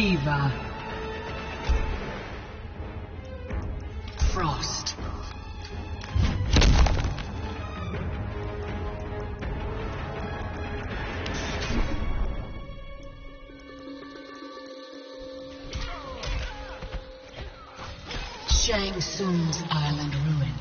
Shiva. Frost. Shang Tsung's Island Ruins.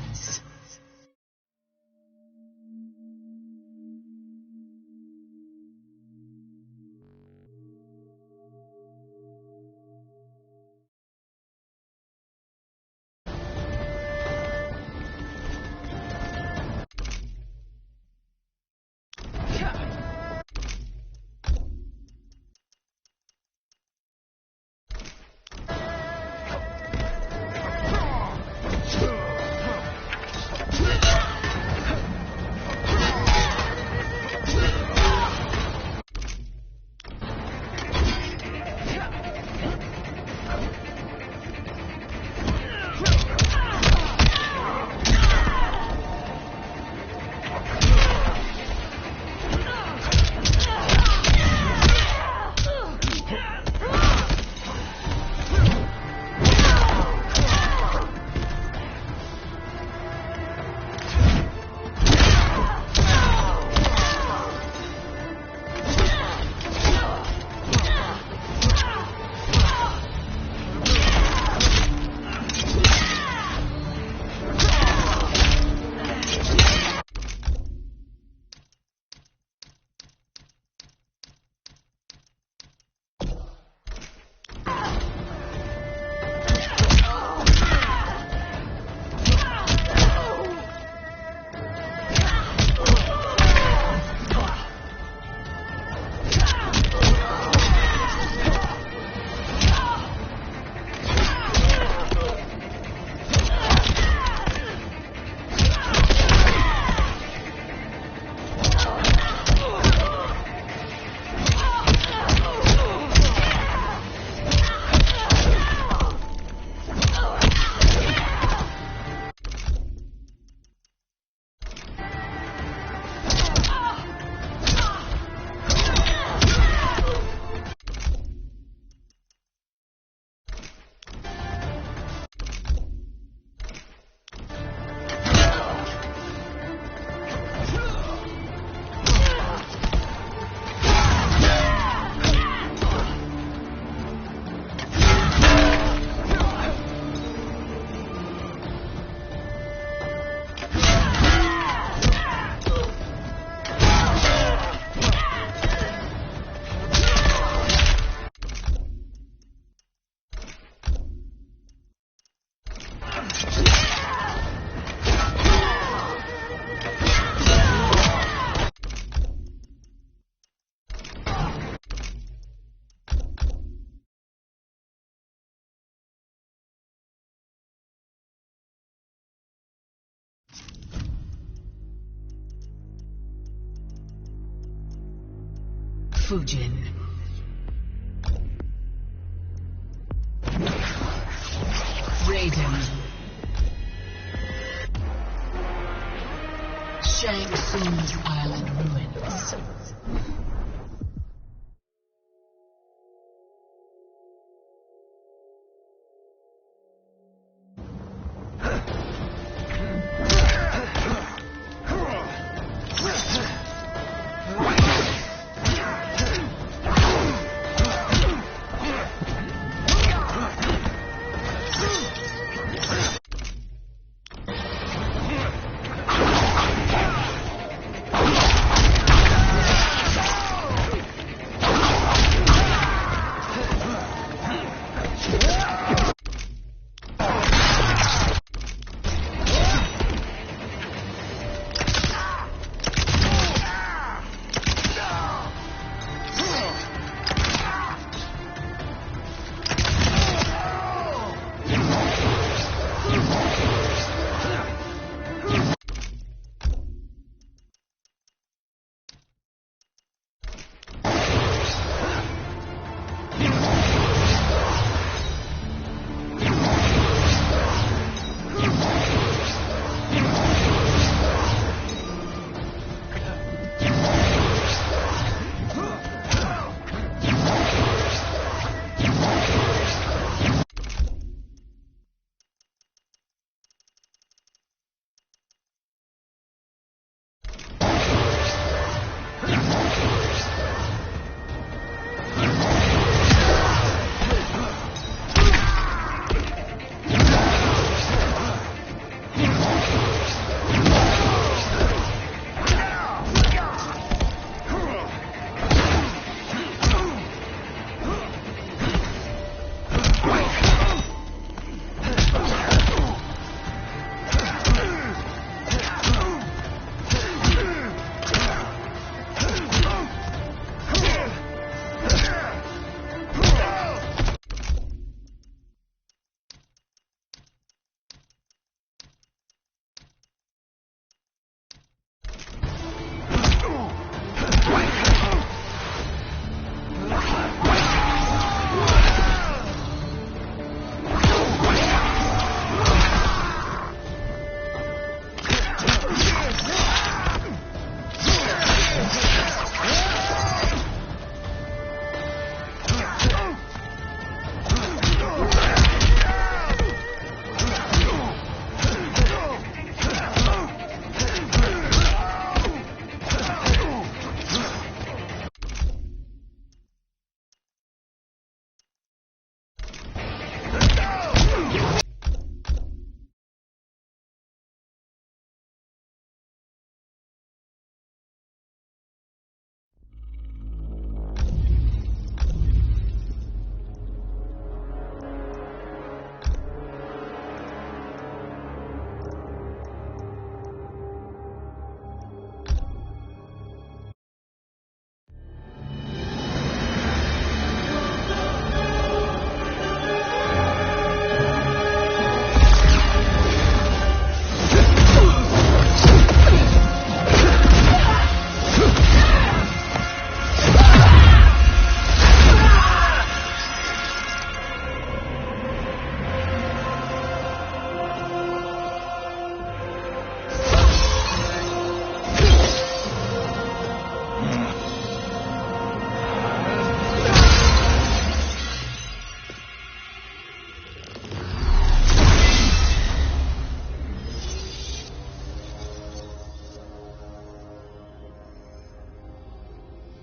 Fujin. Raiden. Shang Tsung's Island Ruins.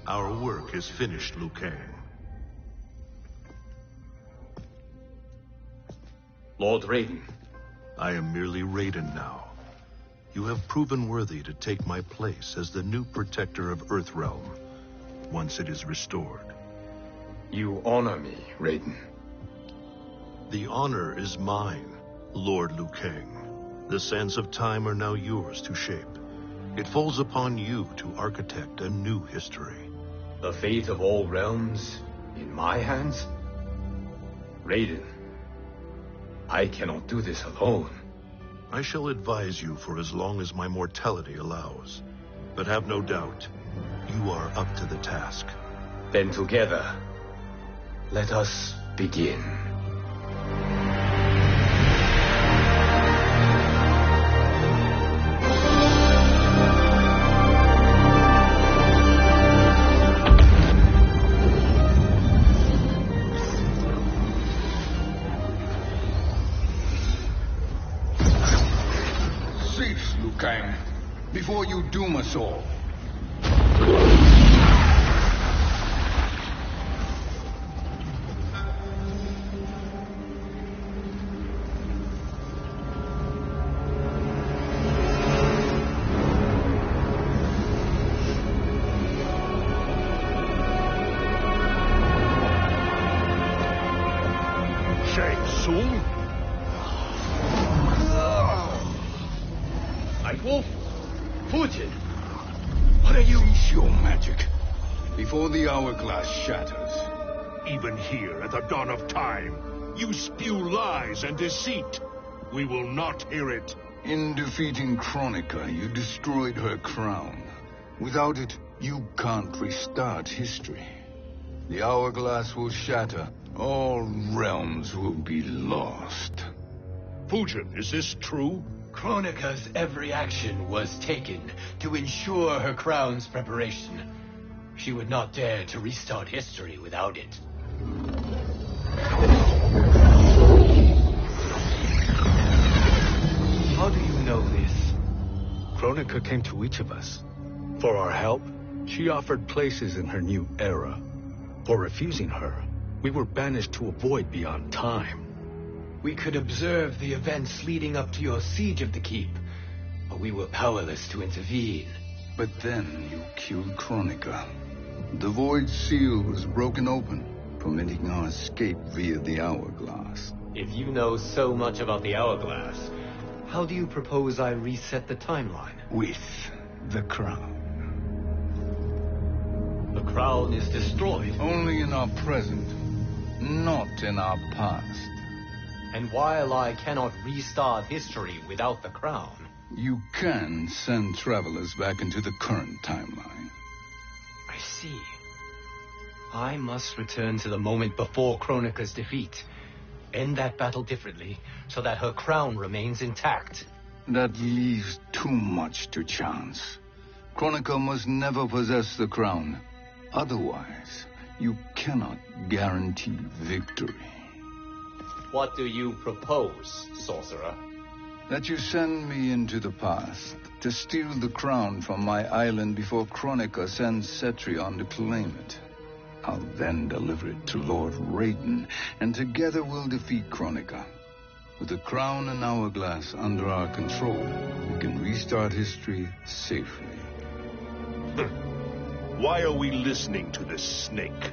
Our work is finished, Liu Kang. Lord Raiden. I am merely Raiden now. You have proven worthy to take my place as the new protector of Earthrealm, once it is restored. You honor me, Raiden. The honor is mine, Lord Liu Kang. The sands of time are now yours to shape. It falls upon you to architect a new history. The fate of all realms in my hands? Raiden, I cannot do this alone. I shall advise you for as long as my mortality allows. But have no doubt, you are up to the task. Then together, let us begin. Cease, Liu Kang, before you doom us all. Shang Tsung? Nightwolf? Fujin! What are you... Cease your magic, before the hourglass shatters. Even here at the dawn of time, you spew lies and deceit. We will not hear it. In defeating Kronika, you destroyed her crown. Without it, you can't restart history. The hourglass will shatter. All realms will be lost. Fujin, is this true? Kronika's every action was taken to ensure her crown's preparation. She would not dare to restart history without it. How do you know this? Kronika came to each of us. For our help, she offered places in her new era. For refusing her, we were banished to a void beyond time. We could observe the events leading up to your siege of the keep, but we were powerless to intervene. But then you killed Kronika. The void seal was broken open, permitting our escape via the hourglass. If you know so much about the hourglass, how do you propose I reset the timeline? With the crown. The crown is destroyed. Only in our present, not in our past. And while I cannot restart history without the crown... You can send travelers back into the current timeline. I see. I must return to the moment before Kronika's defeat. End that battle differently, so that her crown remains intact. That leaves too much to chance. Kronika must never possess the crown. Otherwise, you cannot guarantee victory. What do you propose, sorcerer? That you send me into the past to steal the crown from my island before Kronika sends Cetrion to claim it. I'll then deliver it to Lord Raiden, and together we'll defeat Kronika. With the crown and hourglass under our control, we can restart history safely. Why are we listening to this snake?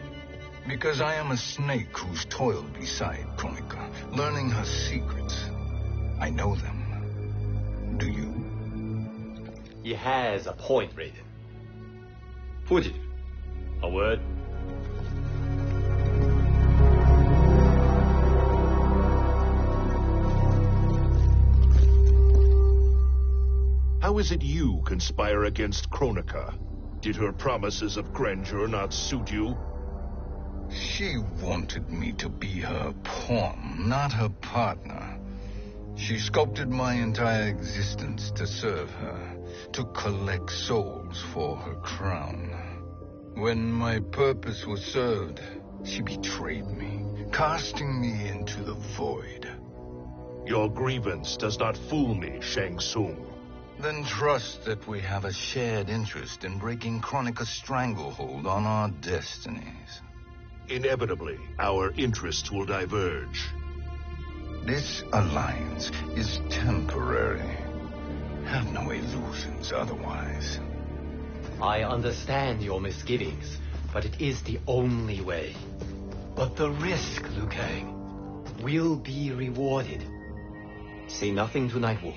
Because I am a snake who's toiled beside Kronika, learning her secrets. I know them. Do you? He has a point, Raiden. Fujin, a word? How is it you conspire against Kronika? Did her promises of grandeur not suit you? She wanted me to be her pawn, not her partner. She sculpted my entire existence to serve her, to collect souls for her crown. When my purpose was served, she betrayed me, casting me into the void. Your grievance does not fool me, Shang Tsung. Then trust that we have a shared interest in breaking Chronica's stranglehold on our destinies. Inevitably, our interests will diverge. This alliance is temporary. Have no illusions otherwise. I understand your misgivings, but it is the only way. But the risk, Liu Kang, will be rewarded. Say nothing to Nightwolf.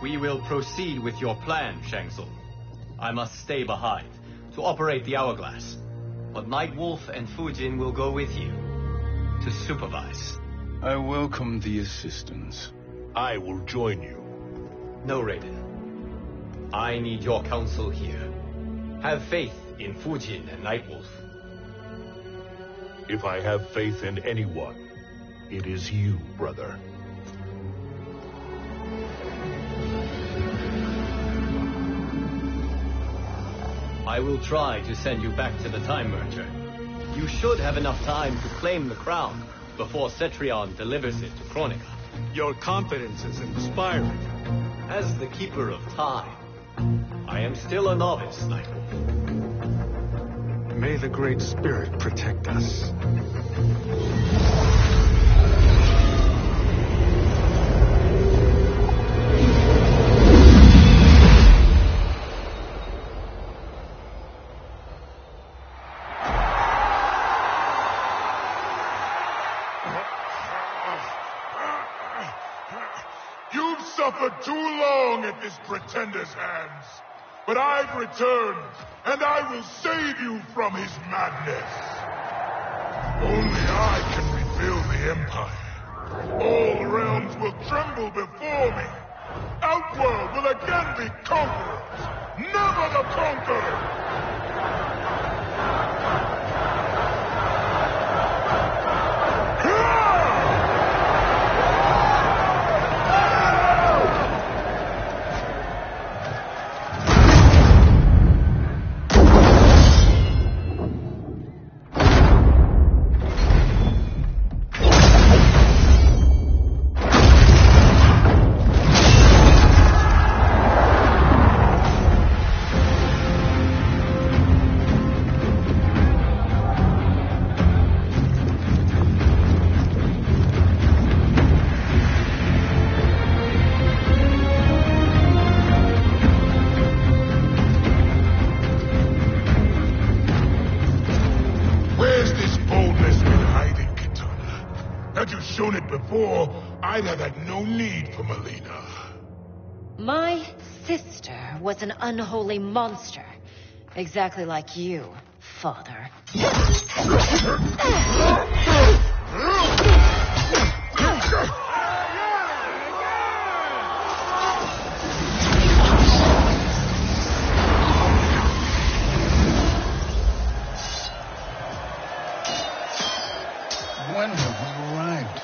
We will proceed with your plan, Shang Tsung. I must stay behind to operate the hourglass. But Nightwolf and Fujin will go with you to supervise. I welcome the assistance. I will join you. No, Raiden. I need your counsel here. Have faith in Fujin and Nightwolf. If I have faith in anyone, it is you, brother. I will try to send you back to the Time Merger. You should have enough time to claim the crown before Cetrion delivers it to Chronica. Your confidence is inspiring. As the Keeper of Time, I am still a novice, Nightwolf. May the Great Spirit protect us. You've suffered too long at this pretender's hands. But I've returned, and I will save you from his madness. Only I can rebuild the Empire. All realms will tremble before me. Outworld will again be conquerors. Never the conquered! Shown it before, I'd have had no need for Melina. My sister was an unholy monster. Exactly like you, father. When have we arrived?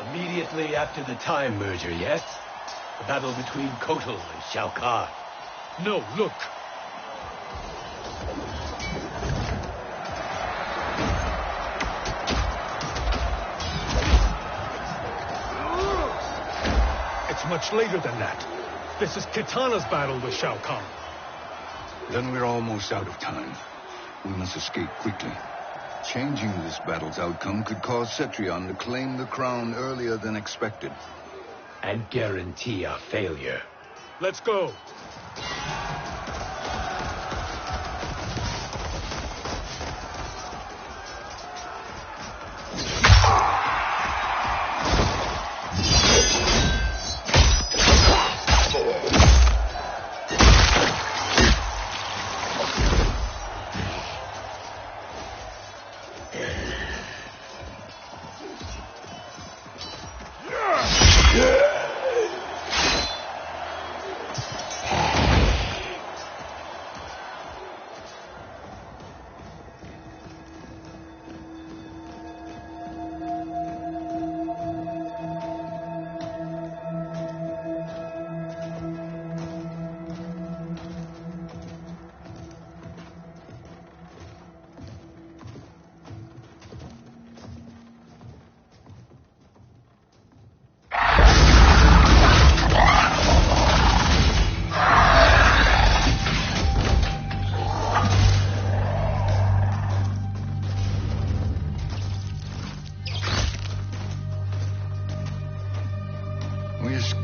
Immediately after the Time Merger, yes? The battle between Kotal and Shao Kahn. No, look. It's much later than that. This is Kitana's battle with Shao Kahn. Then we're almost out of time. We must escape quickly. Changing this battle's outcome could cause Cetrion to claim the crown earlier than expected. And guarantee our failure. Let's go.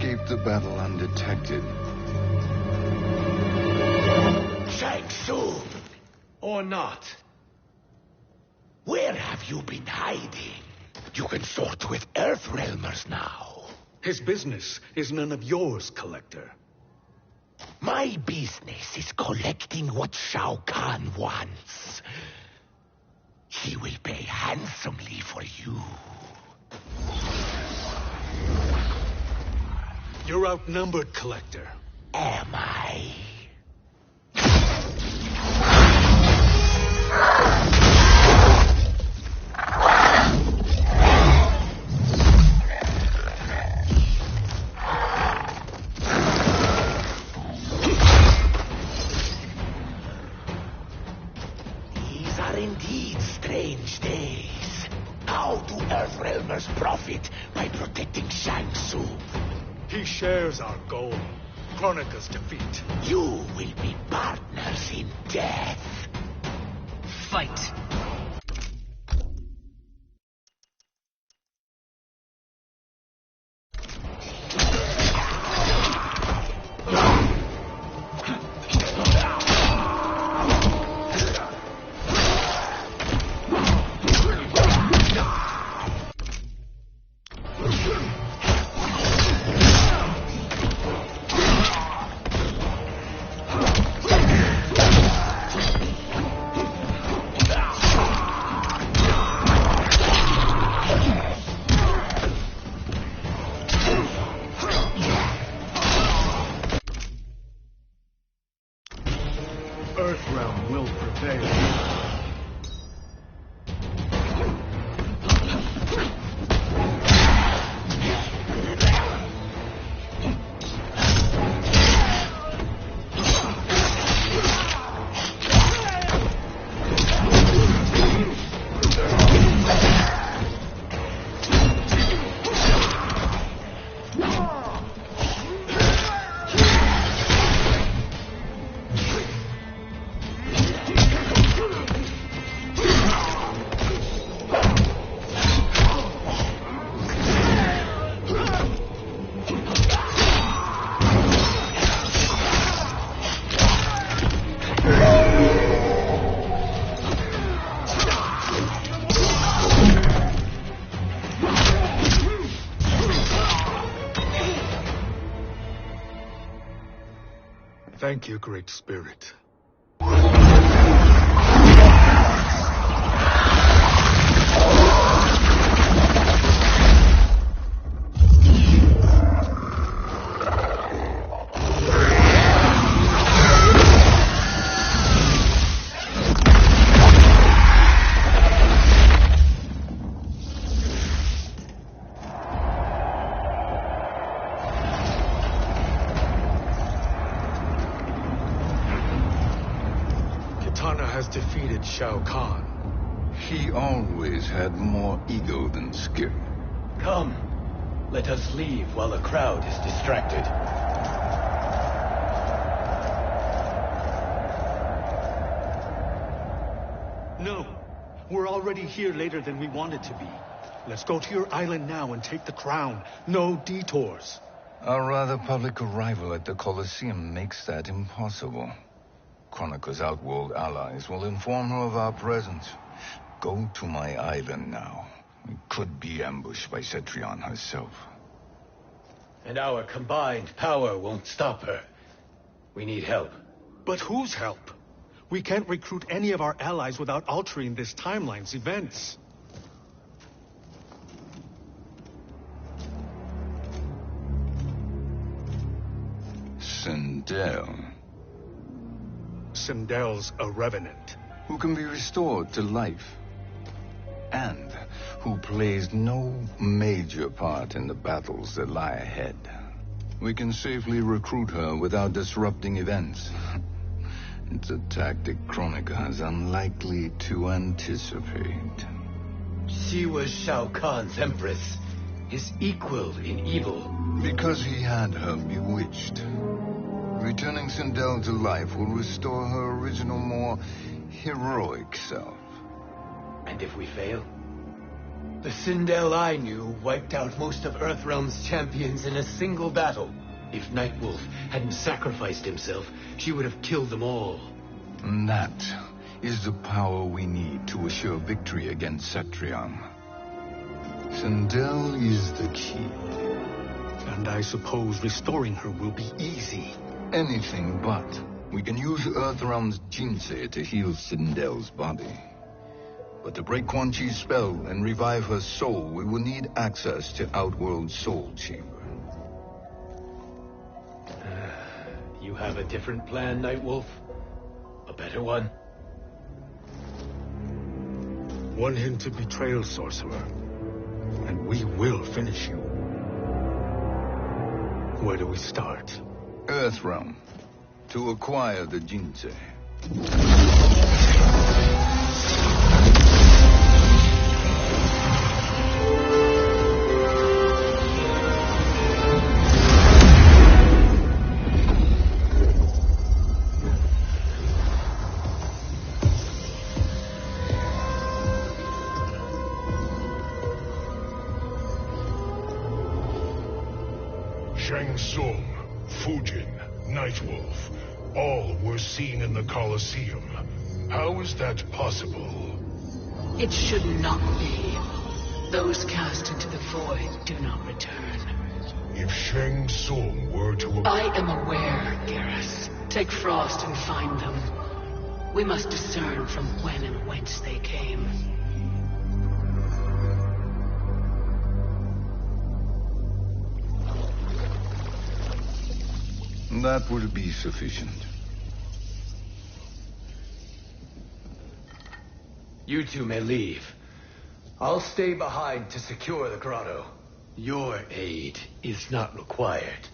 escaped the battle undetected. Shang Tsung! Or not. Where have you been hiding? You can sort with Earthrealmers now. His business is none of yours, Collector. My business is collecting what Shao Kahn wants. He will pay handsomely for you. You're outnumbered, Collector. Am I? These are indeed strange days. How do Earthrealmers profit by protecting Shang Tsung? He shares our goal. Chronica's defeat. You will be partners in death. Fight. Earthrealm will prevail. Thank you, Great Spirit. Kitana has defeated Shao Kahn. He always had more ego than skill. Come, let us leave while the crowd is distracted. No, we're already here later than we wanted to be. Let's go to your island now and take the crown. No detours. Our rather public arrival at the Colosseum makes that impossible. Chronica's outworld allies will inform her of our presence. Go to my island now. We could be ambushed by Cetrion herself. And our combined power won't stop her. We need help. But whose help? We can't recruit any of our allies without altering this timeline's events. Sindel, Sindel's a revenant. who can be restored to life, and who plays no major part in the battles that lie ahead. We can safely recruit her without disrupting events. It's a tactic Chronica is unlikely to anticipate. She was Shao Kahn's empress, his equal in evil. Because he had her bewitched. Returning Sindel to life will restore her original, more heroic self. And if we fail? The Sindel I knew wiped out most of Earthrealm's champions in a single battle. If Nightwolf hadn't sacrificed himself, she would have killed them all. And that is the power we need to assure victory against Cetrion. Sindel is the key. And I suppose restoring her will be easy. Anything but. We can use Earthrealm's Jinsei to heal Sindel's body. But to break Quan Chi's spell and revive her soul, we will need access to Outworld's Soul Chamber. You have a different plan, Nightwolf? A better one? One hint to betrayal, sorcerer, and we will finish you. Where do we start? Earthrealm. To acquire the Jinsei. Shang Tsung, Fujin, Nightwolf, all were seen in the Colosseum. How is that possible? It should not be. Those cast into the void do not return. If Shang Tsung were to... I am aware, Garrus. Take Frost and find them. We must discern from when and whence they came. That will be sufficient. You two may leave. I'll stay behind to secure the grotto. Your aid is not required.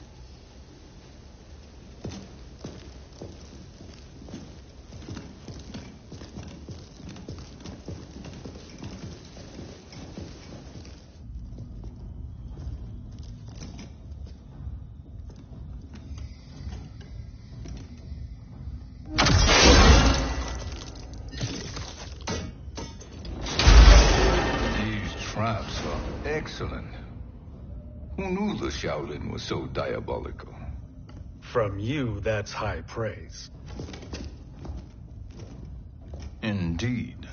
Traps are excellent. Who knew the Shaolin was so diabolical? From you, that's high praise. Indeed.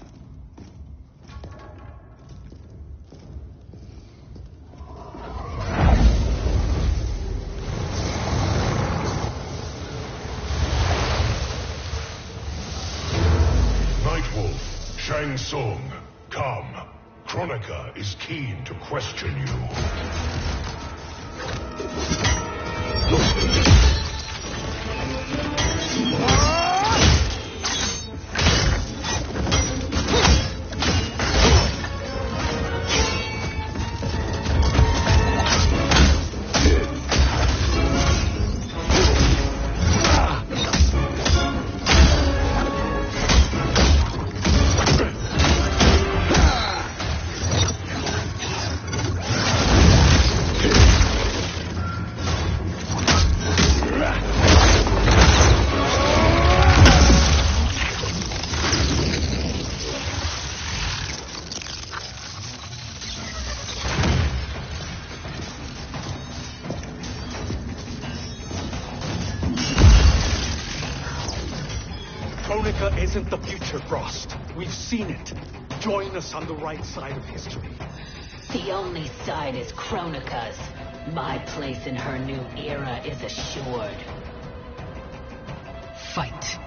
Nightwolf, Shang Tsung, come. Kronika is keen to question you. Kronika isn't the future, Frost. We've seen it. Join us on the right side of history. The only side is Kronika's. My place in her new era is assured. Fight.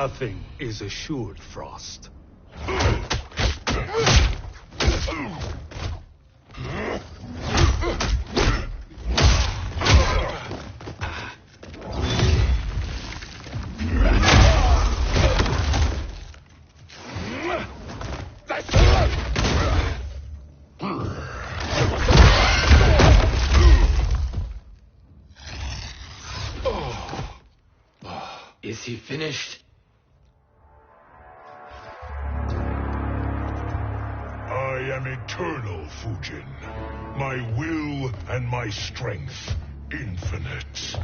Nothing is assured, Frost. Is he finished? I am eternal, Fujin. My will and my strength infinite.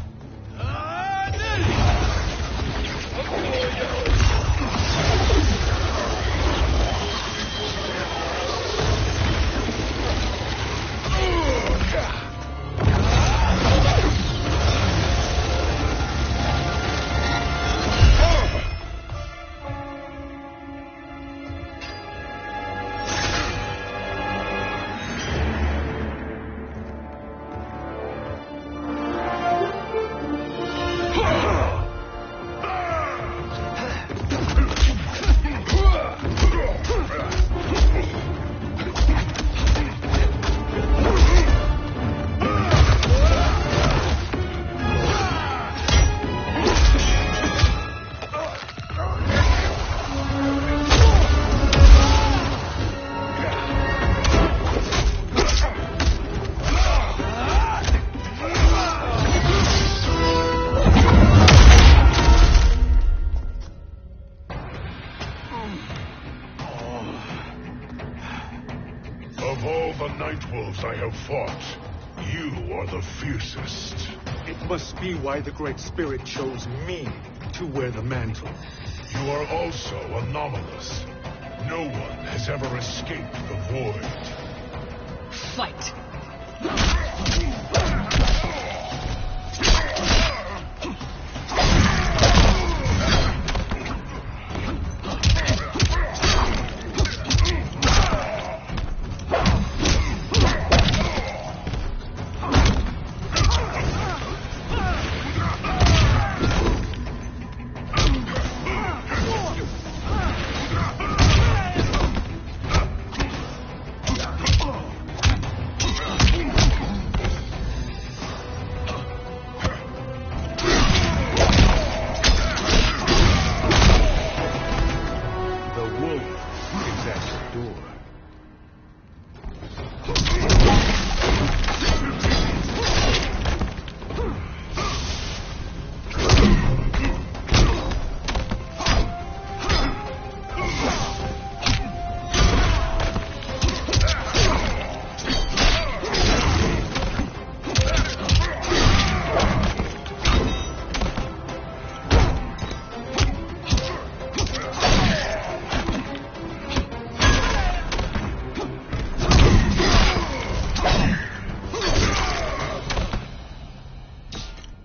Of all the Nightwolves I have fought, you are the fiercest. It must be why the Great Spirit chose me to wear the mantle. You are also anomalous. No one has ever escaped the void. Fight!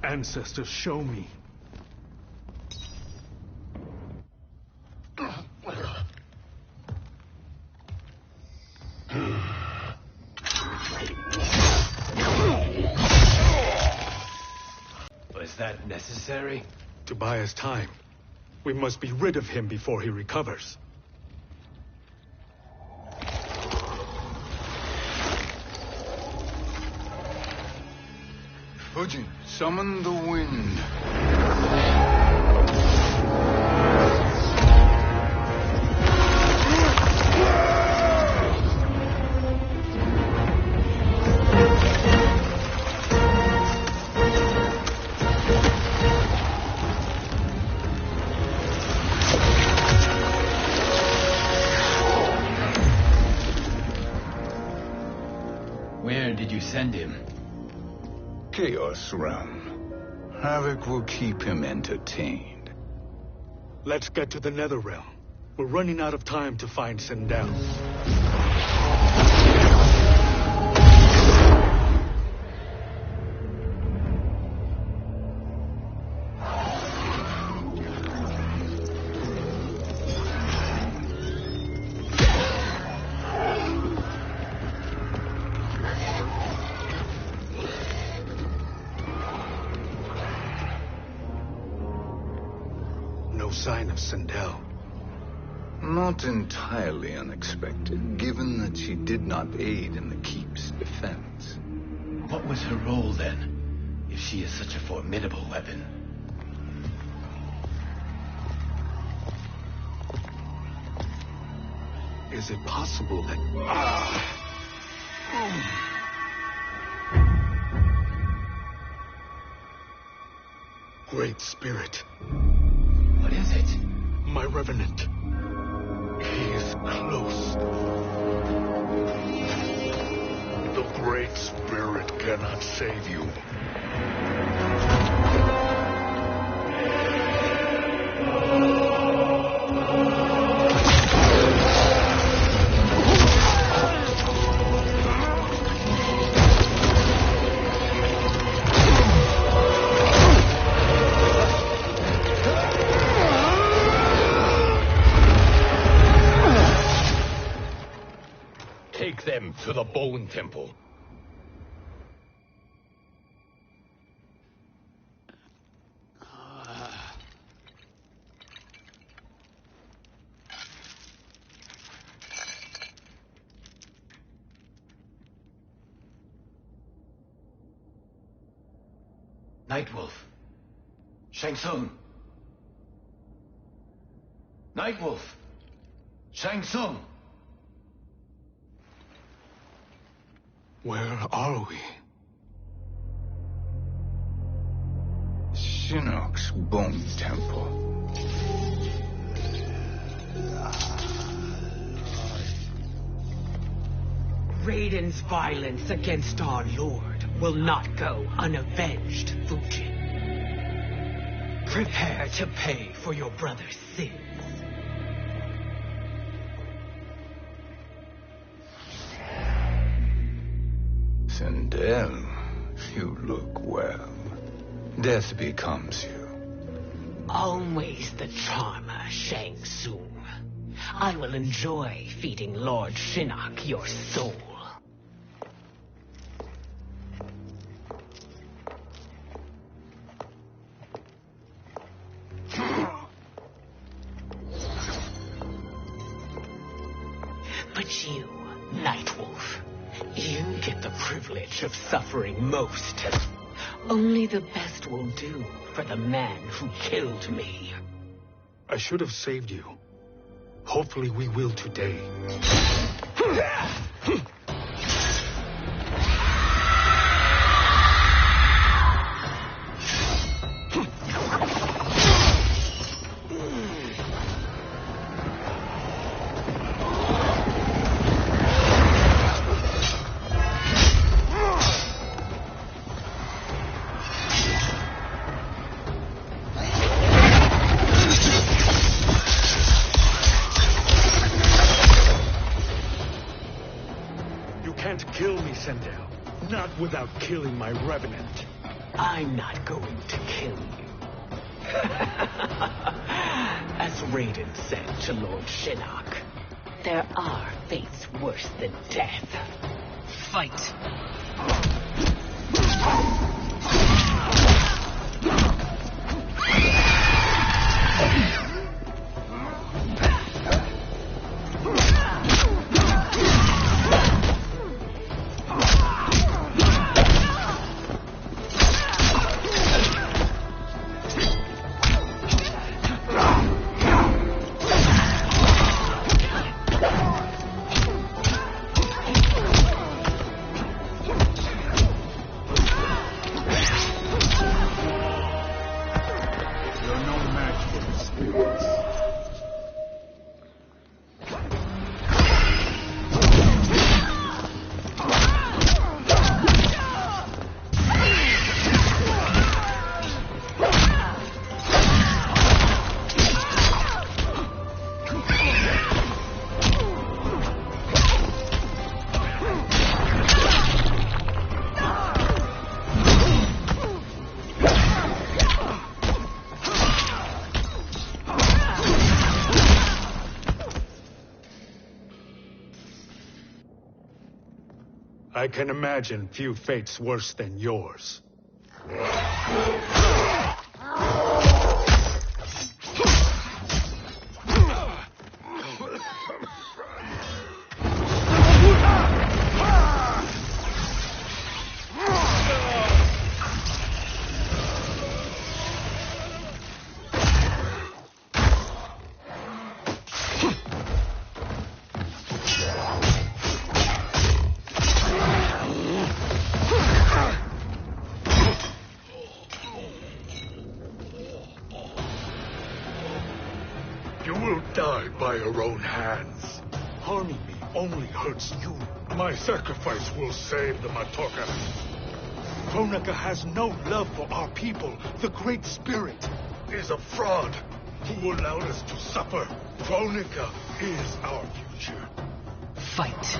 Ancestors, show me. Was that necessary? To buy us time. We must be rid of him before he recovers. Fujin, summon the wind. Where did you send him? Chaos Realm. Havoc will keep him entertained. Let's get to the Netherrealm. We're running out of time to find Sindel. sign of Sindel. Not entirely unexpected, given that she did not aid in the keep's defense. What was her role then, if she is such a formidable weapon? Is it possible that... Great Spirit. What is it? My Revenant. He is close. The Great Spirit cannot save you. Take them to the Bone Temple. Nightwolf. Shang Tsung. Nightwolf. Shang Tsung. Where are we? Shinnok's Bone Temple. Raiden's violence against our Lord will not go unavenged, Fujin. Prepare to pay for your brother's sins. Sindel, you look well. Death becomes you. Always the charmer, Shang Tsung. I will enjoy feeding Lord Shinnok your soul. But you, Nightwolf, you get the privilege of suffering most. Only the best will do for the man who killed me. I should have saved you. Hopefully we will today. Not without killing my Revenant. I'm not going to kill you. As Raiden said to Lord Shinnok, there are fates worse than death. Fight! I can imagine few fates worse than yours. by your own hands. Harming me only hurts you. My sacrifice will save the Matoka. Kronika has no love for our people. The Great Spirit Is a fraud who allowed us to suffer. Kronika is our future. Fight.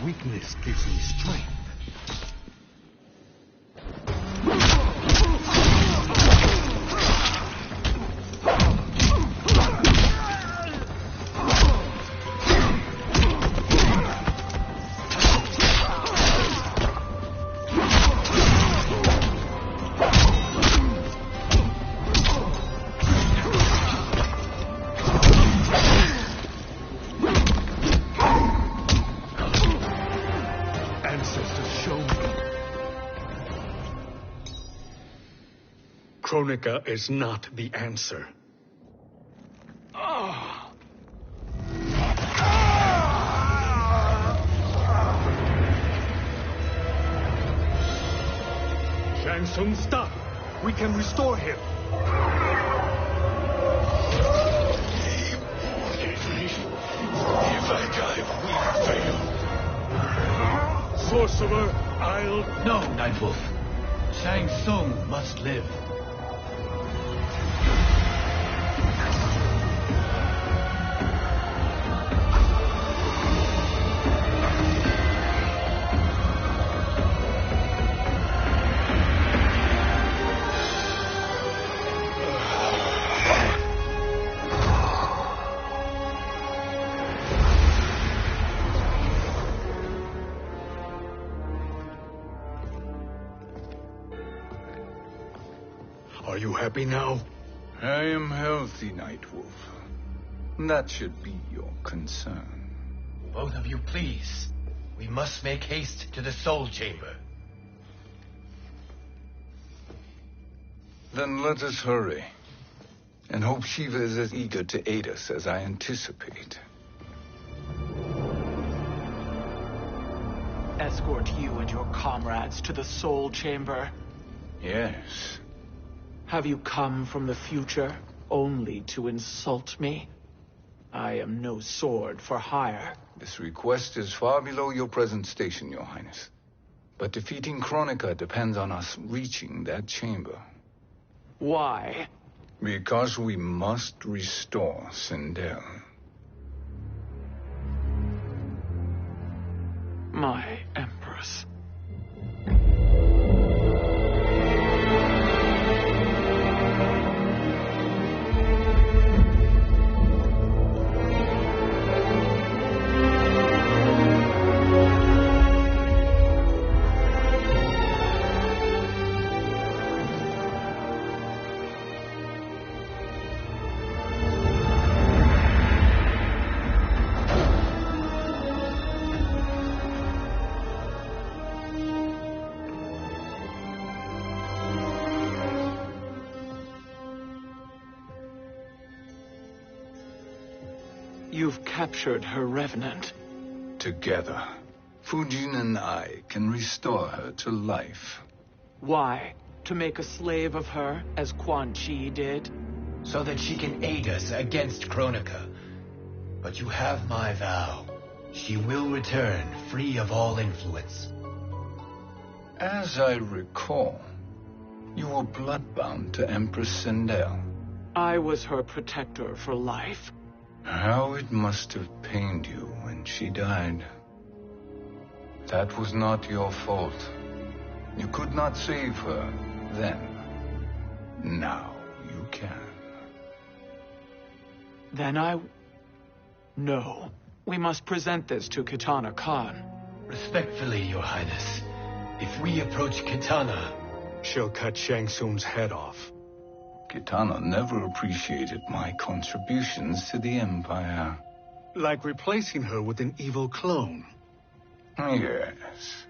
Weakness gives me strength. Kronika is not the answer. Shang Tsung, stop! We can restore him. If I die, we fail. Sorcerer, I'll... No, Nightwolf. Shang Tsung must live. Are you happy now? I am healthy, Nightwolf. That should be your concern. Both of you, please. We must make haste to the Soul Chamber. Then let us hurry. And hope Shiva is as eager to aid us as I anticipate. Escort you and your comrades to the Soul Chamber. Yes. Have you come from the future only to insult me? I am no sword for hire. This request is far below your present station, Your Highness. But defeating Kronika depends on us reaching that chamber. Why? Because we must restore Sindel. My Empress. You've captured her revenant. Together, Fujin and I can restore her to life. Why? To make a slave of her, as Quan Chi did? So that she can aid us against Kronika. But you have my vow. She will return free of all influence. As I recall, you were bloodbound to Empress Sindel. I was her protector for life. How it must have pained you when she died. That was not your fault. You could not save her then. Now you can. Then No. We must present this to Kitana Khan. Respectfully, Your Highness. If we approach Kitana... She'll cut Shang Tsung's head off. Kitana never appreciated my contributions to the Empire. Like replacing her with an evil clone. Yes.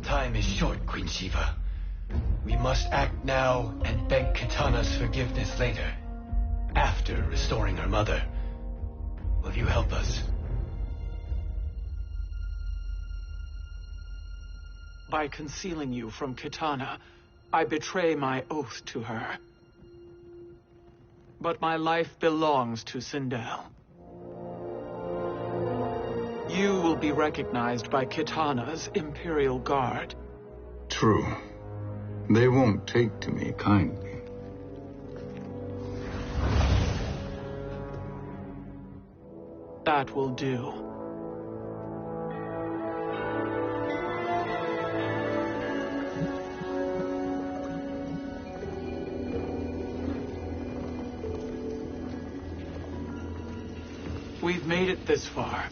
Time is short, Queen Shiva. We must act now and beg Kitana's forgiveness later, after restoring her mother. Will you help us? By concealing you from Kitana, I betray my oath to her. But my life belongs to Sindel. You will be recognized by Kitana's Imperial Guard. True. They won't take to me kindly. That will do. We've made it this far.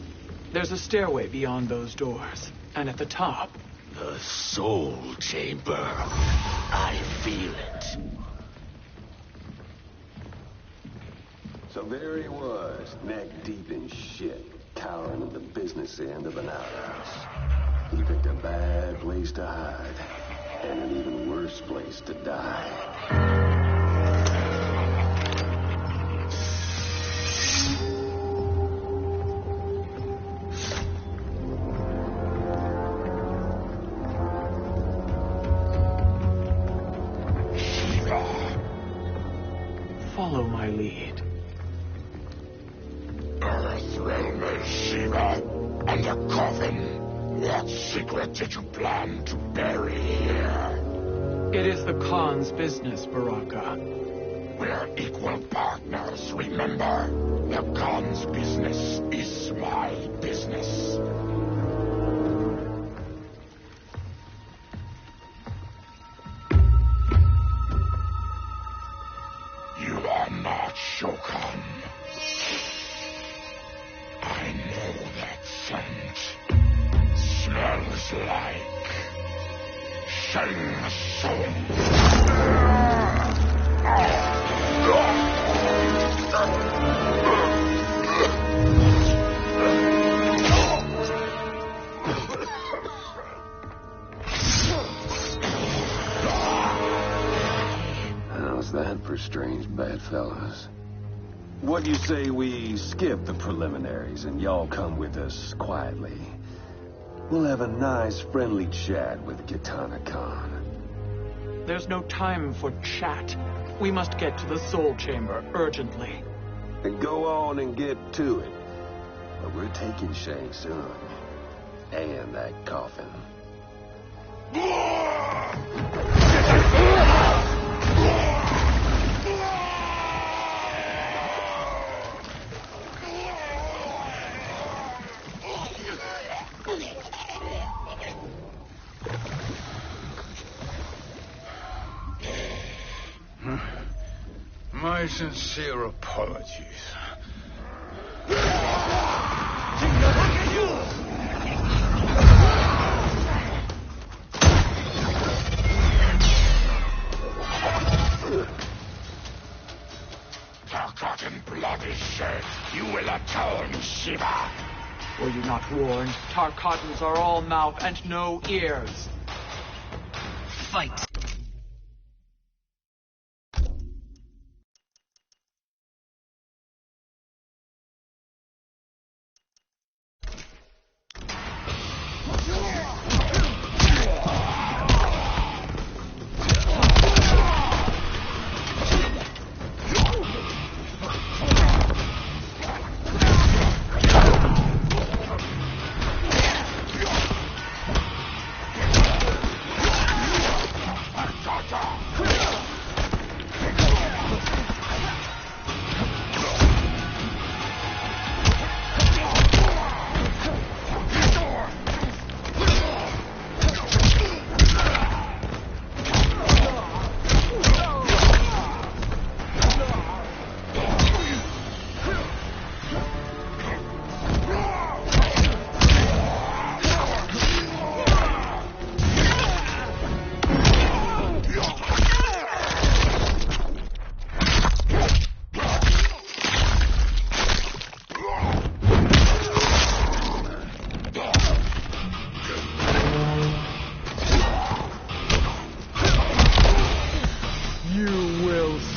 There's a stairway beyond those doors, and at the top... The Soul Chamber. I feel it. So there he was, neck deep in shit, cowering at the business end of an outhouse. He picked a bad place to hide, and an even worse place to die. Follow my lead. Earthrealm is Shiva, and a coffin. What secret did you plan to bury here? It is the Khan's business, Baraka. We're equal partners, remember? The Khan's business is my business. You are not Shokan. I know that scent. Smells like Shang Tsung. How's that for strange bedfellows? What do you say we skip the preliminaries and y'all come with us quietly? We'll have a nice friendly chat with Kitana Khan. There's no time for chat. We must get to the Soul Chamber urgently. And go on and get to it. But we're taking Shang Tsung. And that coffin. My sincere apologies. Forgotten blood is shed. You will atone, Shiva. Were you not warned? Tarkatans are all mouth and no ears. Fight.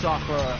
suffer.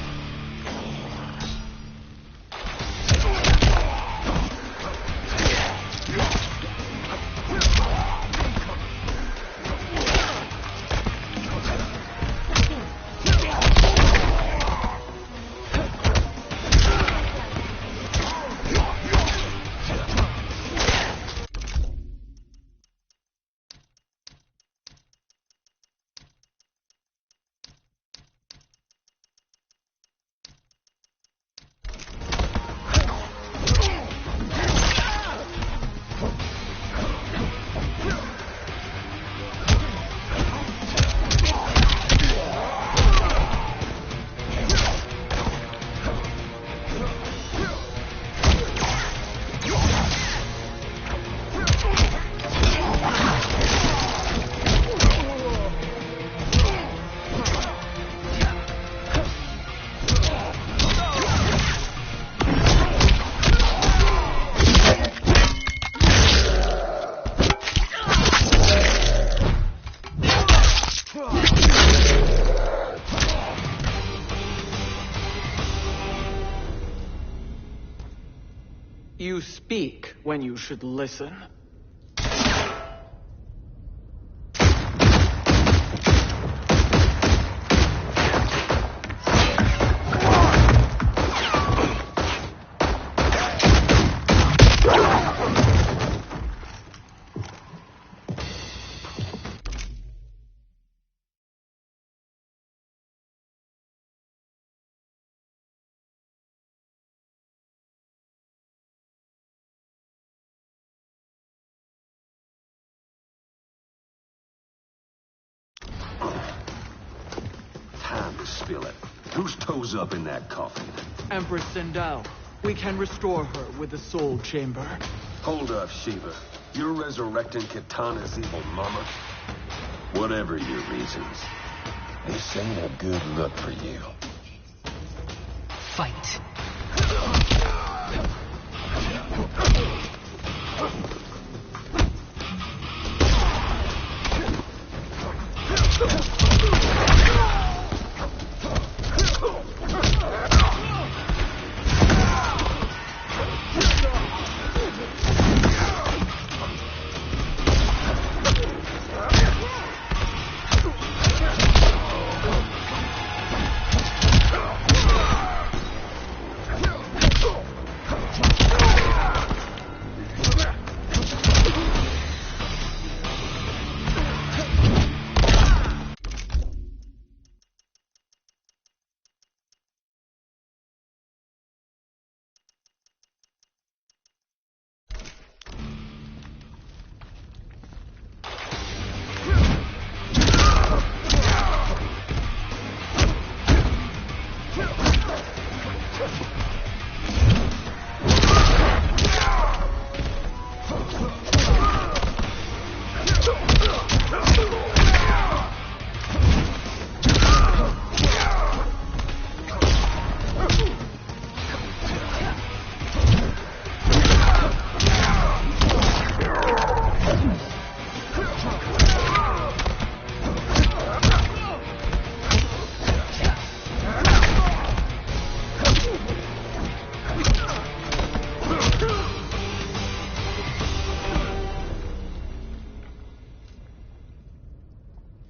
You speak when you should listen. Time to spill it. Whose toes up in that coffin? Empress Sindel. We can restore her with the soul chamber. Hold up, Shiva. You're resurrecting Kitana's evil mama? Whatever your reasons, this ain't a good look for you. Fight.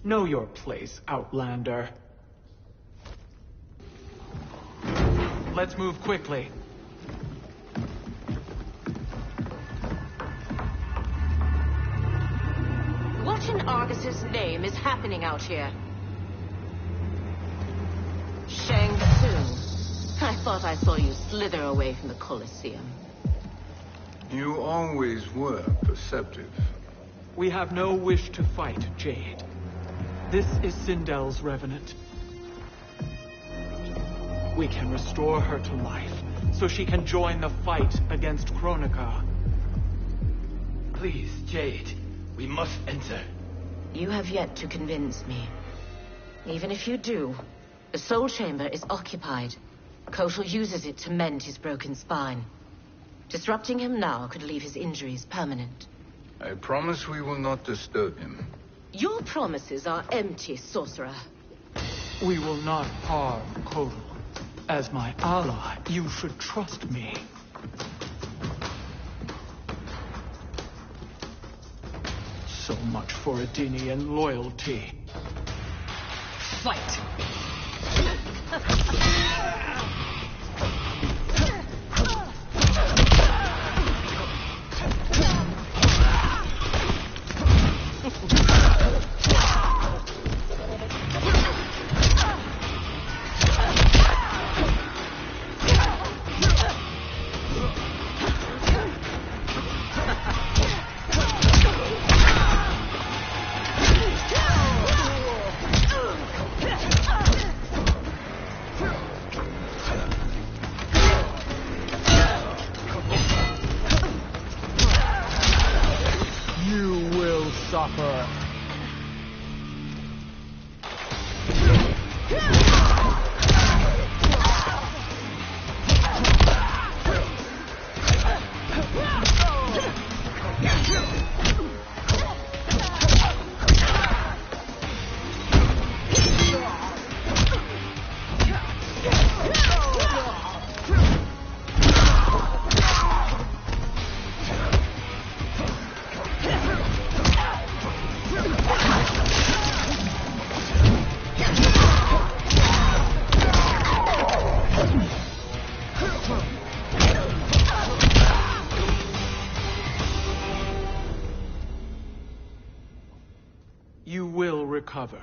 Know your place, Outlander. Let's move quickly. What in Argus's name is happening out here? Shang Tsung. I thought I saw you slither away from the Colosseum. You always were perceptive. We have no wish to fight, Jade. This is Sindel's revenant. We can restore her to life, so she can join the fight against Kronika. Please, Jade, we must enter. You have yet to convince me. Even if you do, the soul chamber is occupied. Kotal uses it to mend his broken spine. Disrupting him now could leave his injuries permanent. I promise we will not disturb him. Your promises are empty, sorcerer. We will not harm Kotal. As my ally, you should trust me. So much for Adenian loyalty. Fight! You will recover.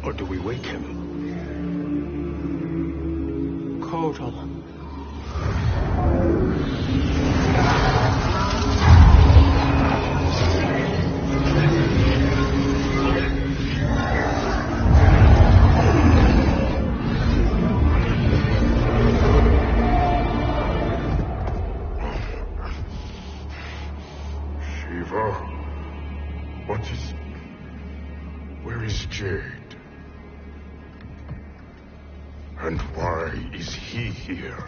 Or do we wake him? Kotal. Shiva, where is Jade? And why is he here?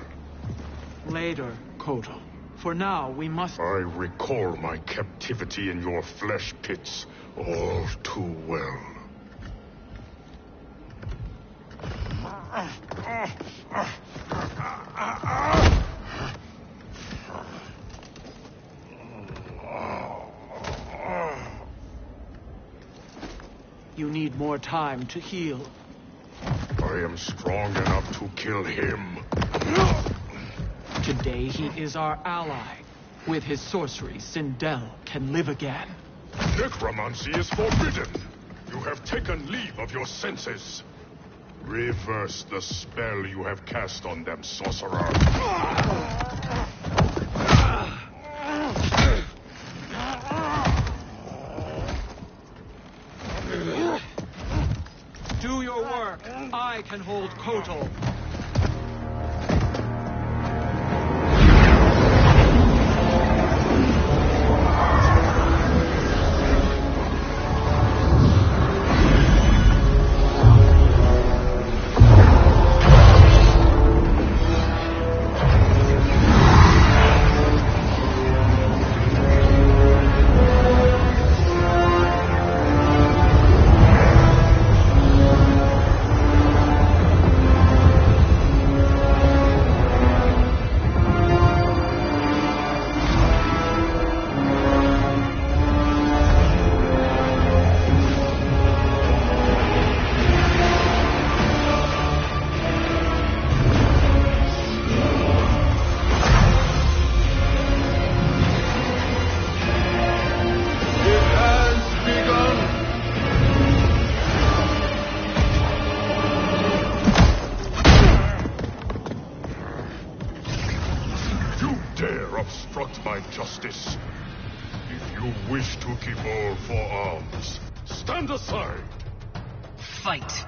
Later, Kotal. For now, we must... I recall my captivity in your flesh pits all too well. You need more time to heal. I am strong enough to kill him. Today he is our ally. With his sorcery, Sindel can live again. Necromancy is forbidden. You have taken leave of your senses. Reverse the spell you have cast on them, sorcerer. Do your work. I can hold Kotal. dare obstruct my justice? If you wish to keep all for arms, stand aside! Fight!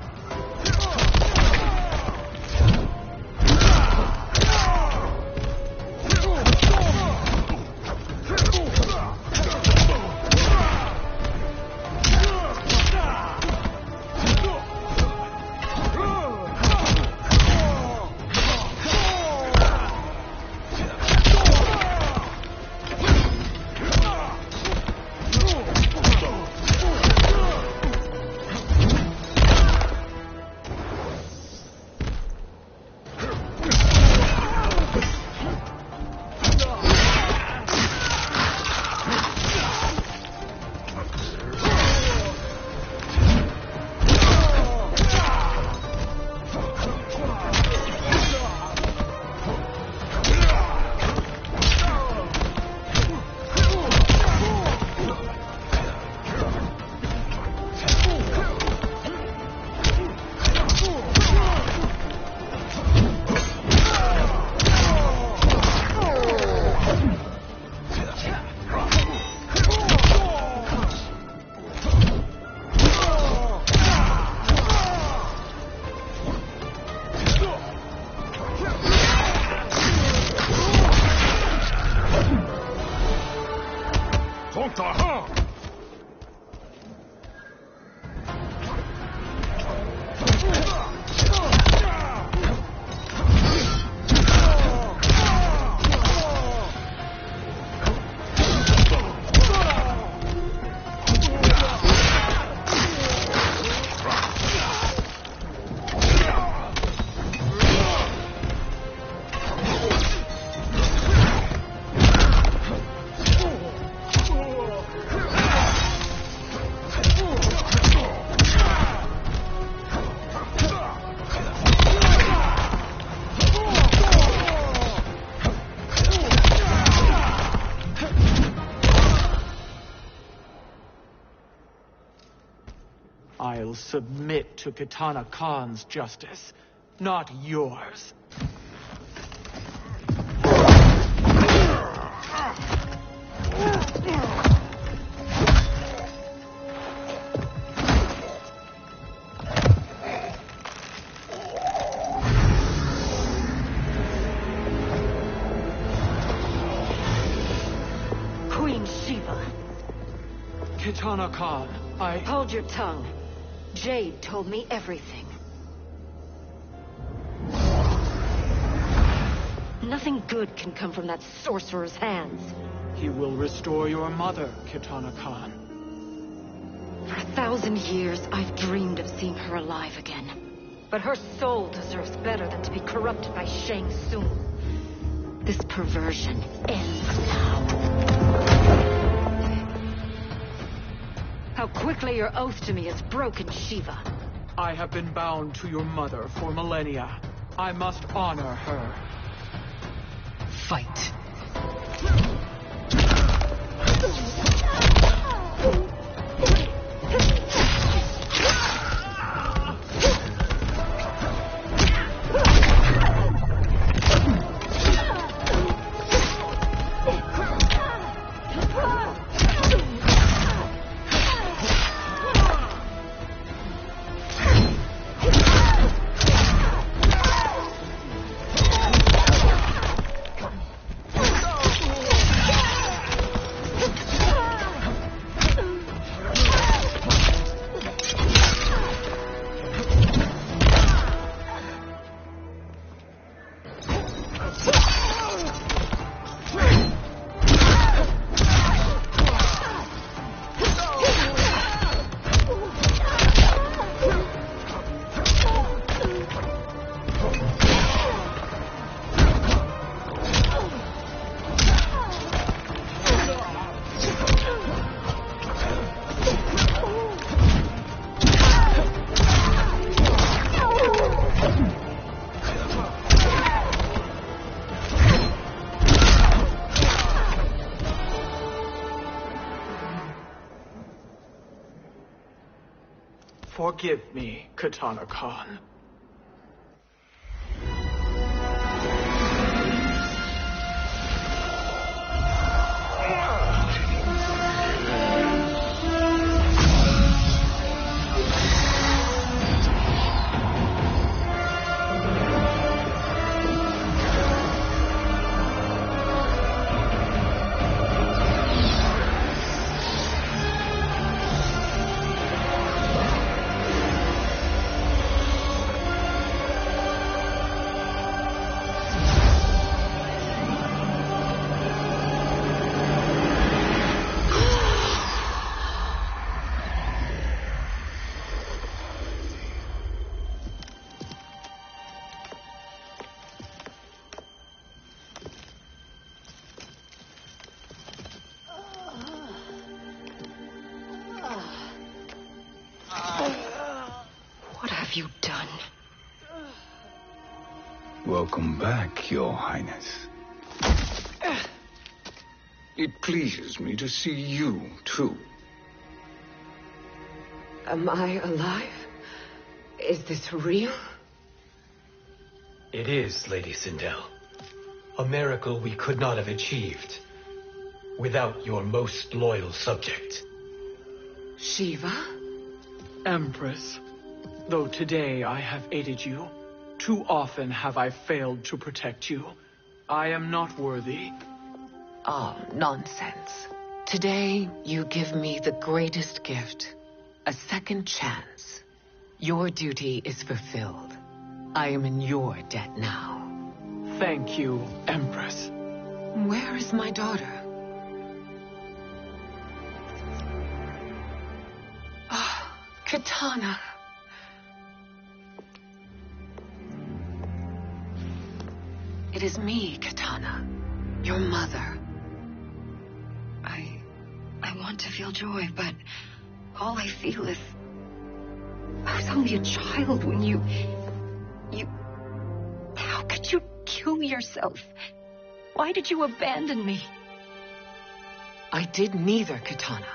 I'll submit to Kitana Khan's justice, not yours. Queen Shiva. Kitana Khan, Hold your tongue. Jade told me everything. Nothing good can come from that sorcerer's hands. He will restore your mother, Kitana Khan. For 1,000 years, I've dreamed of seeing her alive again. But her soul deserves better than to be corrupted by Shang Tsung. This perversion ends now. How quickly your oath to me is broken, Shiva. I have been bound to your mother for millennia. I must honor her. Fight. Forgive me, Kitana Khan. you done? Welcome back, Your Highness. It pleases me to see you, too. Am I alive? Is this real? It is, Lady Sindel. A miracle we could not have achieved without your most loyal subject. Shiva? Empress, though today I have aided you, too often have I failed to protect you. I am not worthy. Oh, nonsense. Today, you give me the greatest gift. A second chance. Your duty is fulfilled. I am in your debt now. Thank you, Empress. Where is my daughter? Oh, Katana. It is me, Katana. Your mother. I want to feel joy, but all I feel is... I was only a child when you... How could you kill yourself? Why did you abandon me? I did neither, Katana.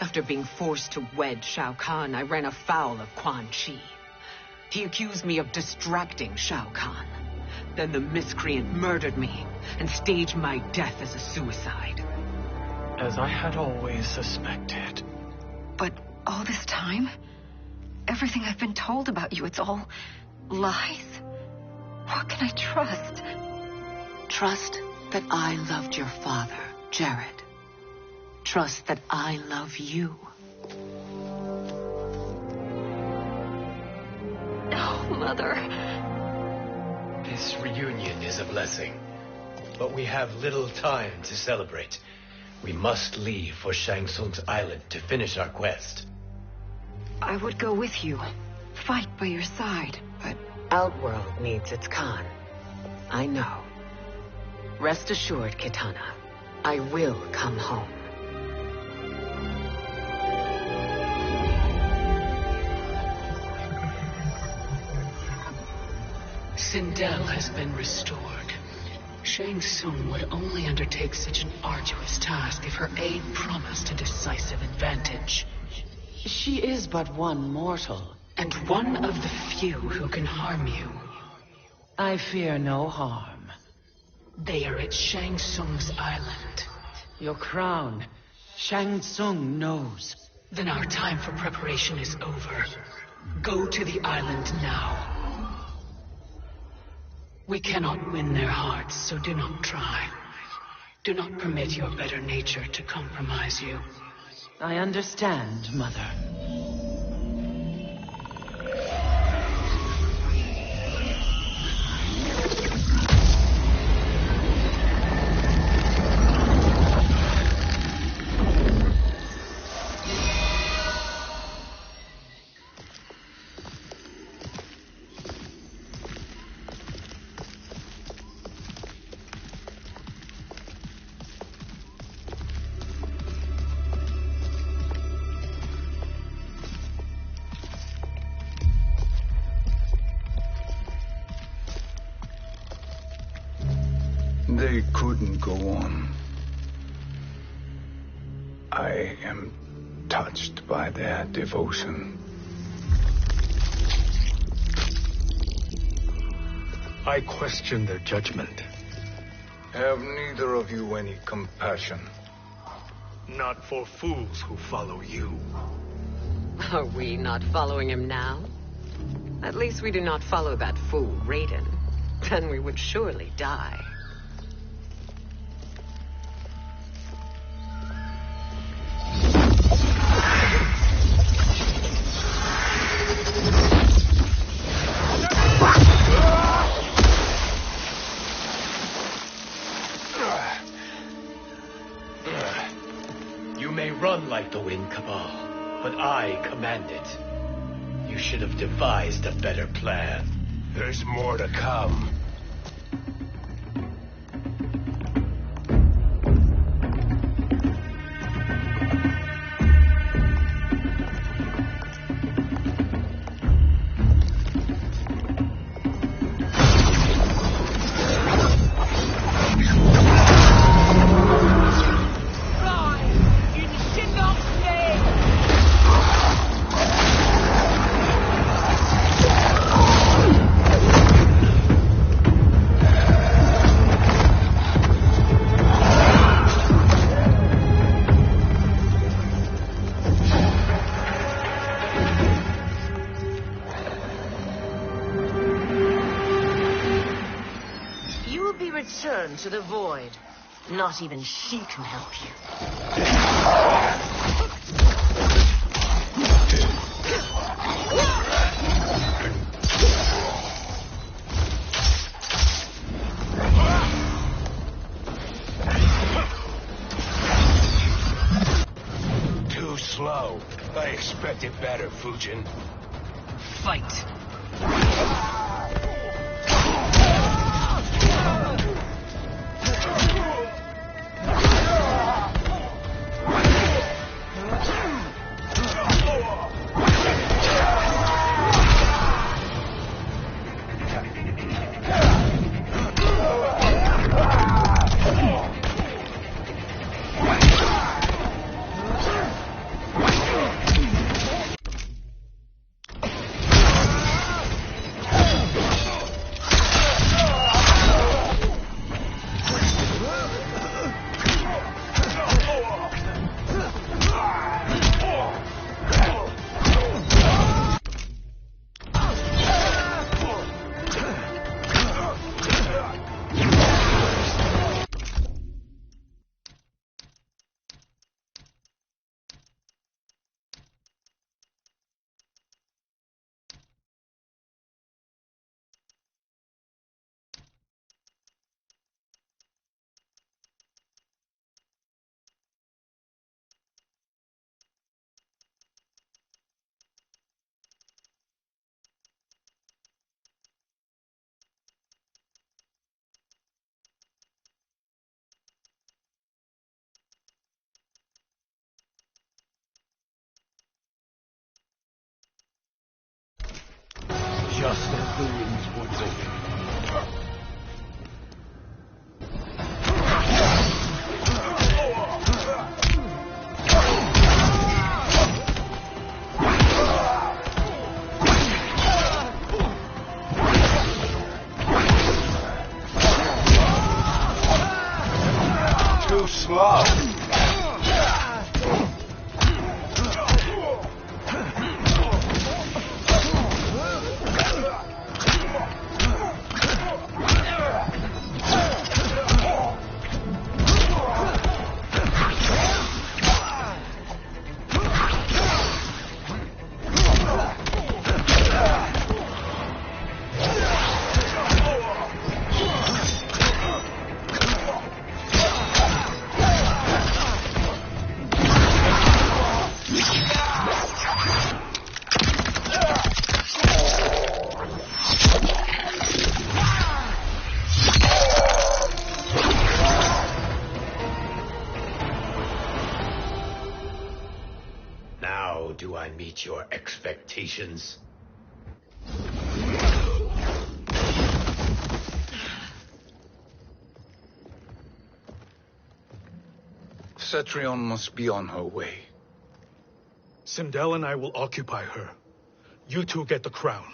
After being forced to wed Shao Kahn, I ran afoul of Quan Chi. He accused me of distracting Shao Kahn. Then the miscreant murdered me and staged my death as a suicide. As I had always suspected. But all this time? Everything I've been told about you, it's all lies? What can I trust? Trust that I loved your father, Jared. Trust that I love you. Oh, Mother. This reunion is a blessing, but we have little time to celebrate. We must leave for Shang Tsung's island to finish our quest. I would go with you, fight by your side, but Outworld needs its Khan. I know. Rest assured, Kitana, I will come home. Sindel has been restored. Shang Tsung would only undertake such an arduous task if her aid promised a decisive advantage. She is but one mortal, and one of the few who can harm you. I fear no harm. They are at Shang Tsung's island. Your crown. Shang Tsung knows. Then our time for preparation is over. Go to the island now. We cannot win their hearts, so do not try. Do not permit your better nature to compromise you. I understand, Mother. They couldn't go on. I am touched by their devotion. I question their judgment. Have neither of you any compassion? Not for fools who follow you. Are we not following him now? At least we do not follow that fool, Raiden. Then we would surely die. You may run like the wind, Cabal, but I command it. You should have devised a better plan. There's more to come. to the void. Not even she can help you. Too slow. I expected better, Fujin. Fight. Just as the winds would open. Too slow. Do I meet your expectations? Cetrion must be on her way. Sindel and I will occupy her. You two get the crown.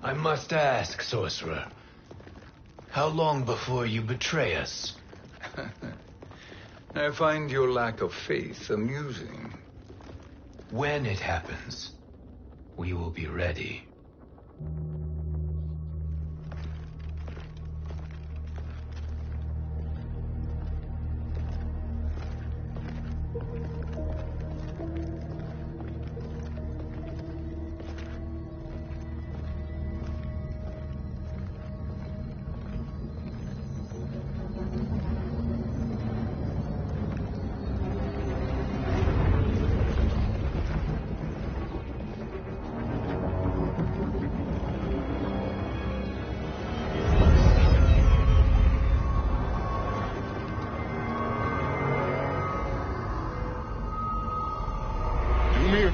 I must ask, sorcerer. How long before you betray us? I find your lack of faith amusing. When it happens, we will be ready.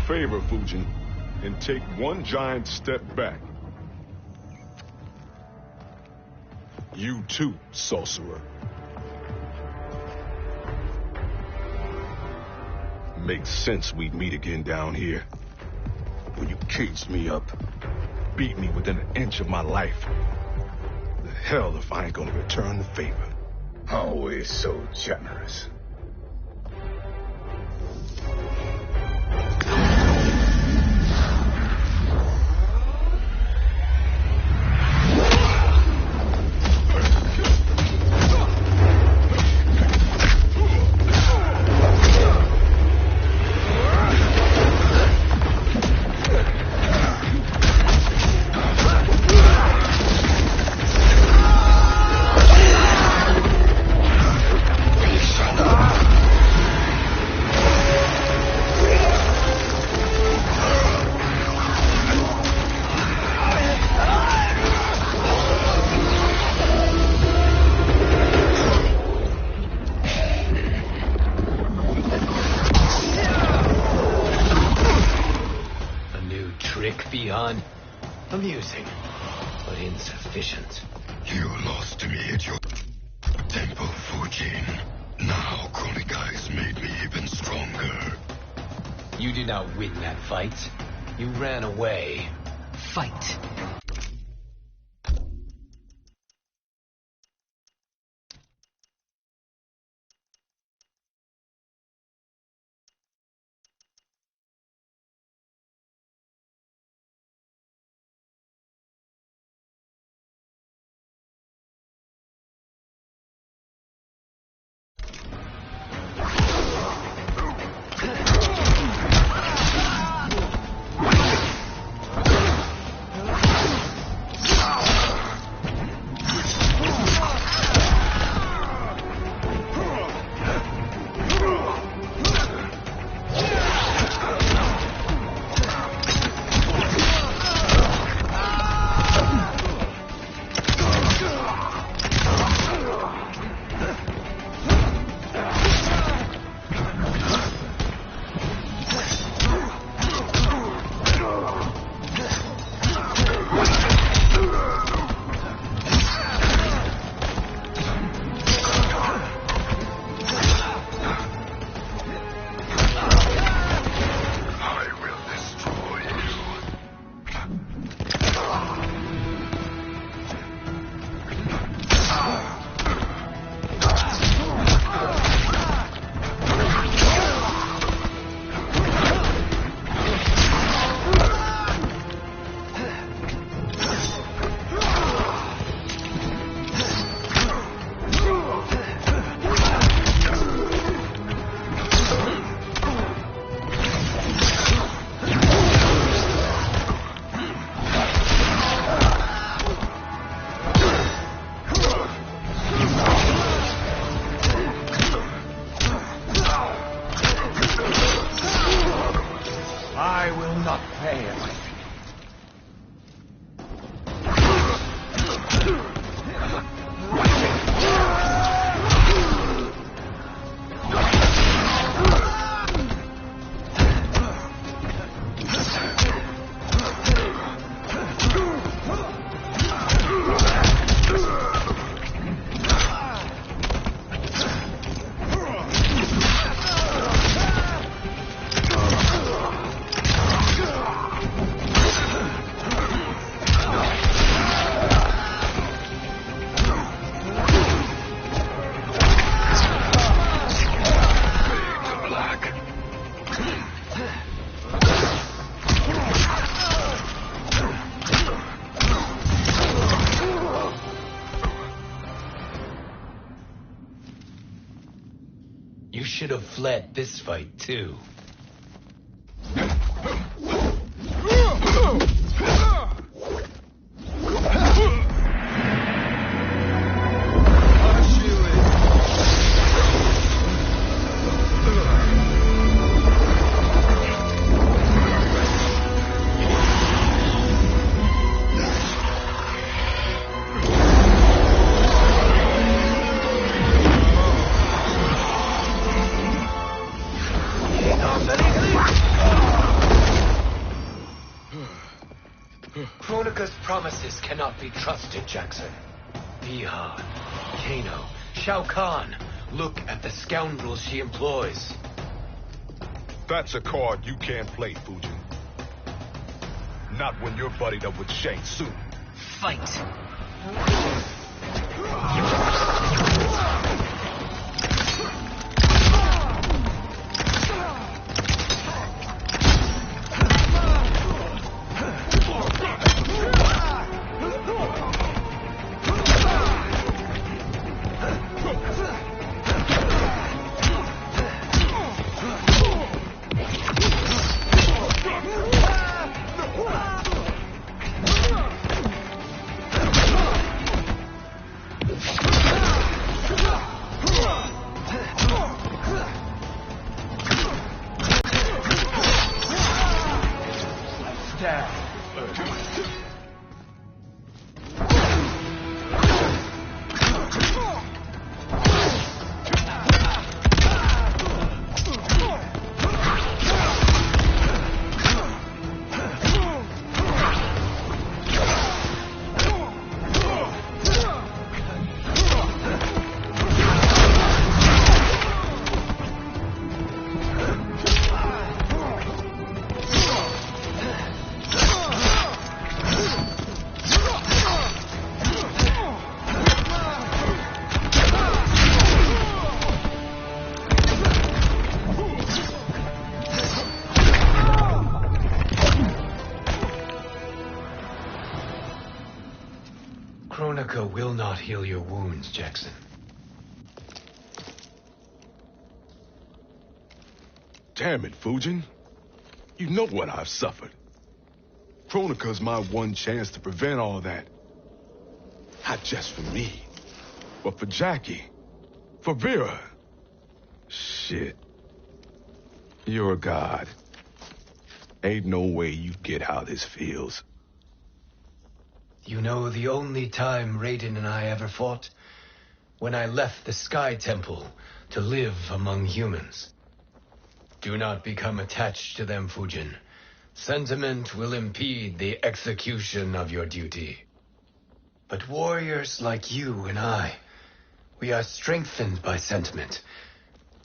Favor, Fujin, and take one giant step back. You too, sorcerer. Makes sense we'd meet again down here. When you caged me up, beat me within an inch of my life. The hell if I ain't gonna return the favor. Always so generous. Amusing, but insufficient. You lost to me at your temple, Fujin. Now Kronika has made me even stronger. You did not win that fight. You ran away. Fight. You should have fled this fight, too. Kronika's promises cannot be trusted, Jackson. Bihan, Kano, Shao Kahn. Look at the scoundrels she employs. That's a card you can't play, Fujin. Not when you're buddied up with Shang Tsung. Fight! Kronika will not heal your wounds, Jackson. Damn it, Fujin. You know what I've suffered. Kronika's my one chance to prevent all that. Not just for me, but for Jackie, for Vera. Shit. You're a god. Ain't no way you get how this feels. You know the only time Raiden and I ever fought? When I left the Sky Temple to live among humans. Do not become attached to them, Fujin. Sentiment will impede the execution of your duty. But warriors like you and I, we are strengthened by sentiment.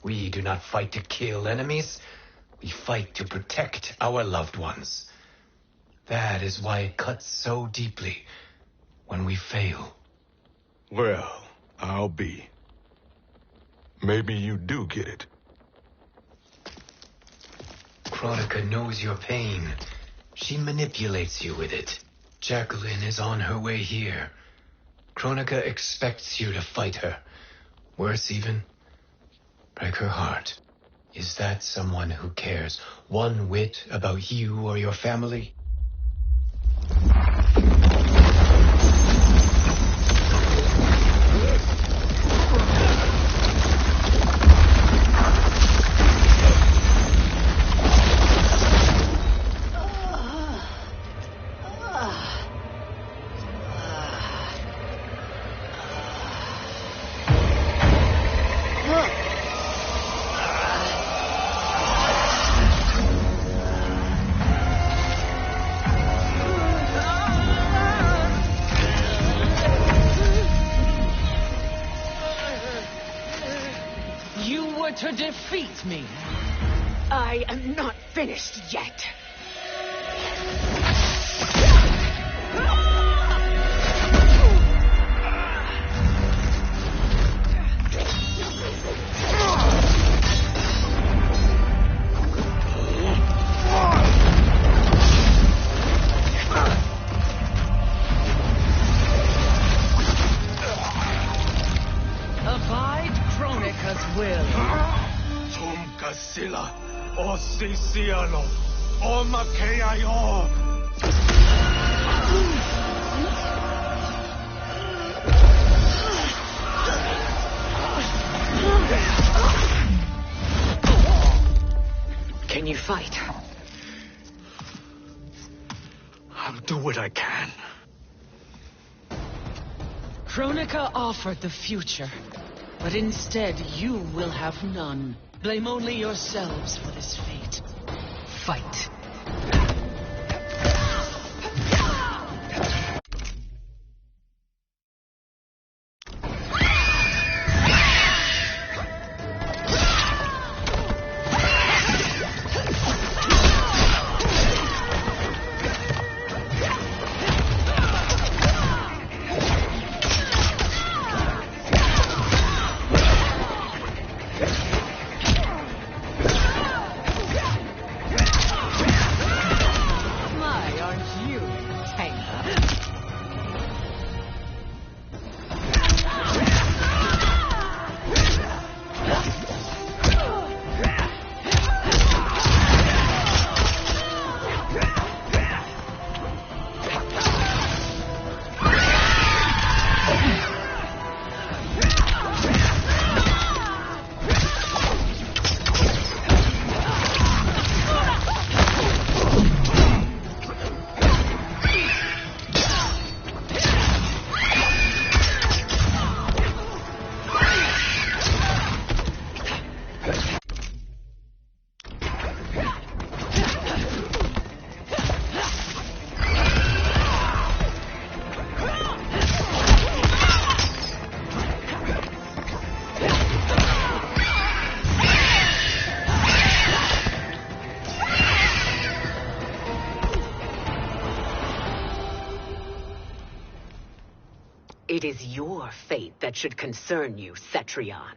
We do not fight to kill enemies. We fight to protect our loved ones. That is why it cuts so deeply when we fail. Well, I'll be. Maybe you do get it. Kronika knows your pain. She manipulates you with it. Jacqueline is on her way here. Kronika expects you to fight her. Worse even, break her heart. Is that someone who cares one whit about you or your family? To defeat me. I am not finished yet. Abide Kronika's will. Sila, o Siciano, o Mk11. Can you fight? I'll do what I can. Kronika offered the future, but instead you will have none. Blame only yourselves for this fate. Fight. It is your fate that should concern you, Cetrion.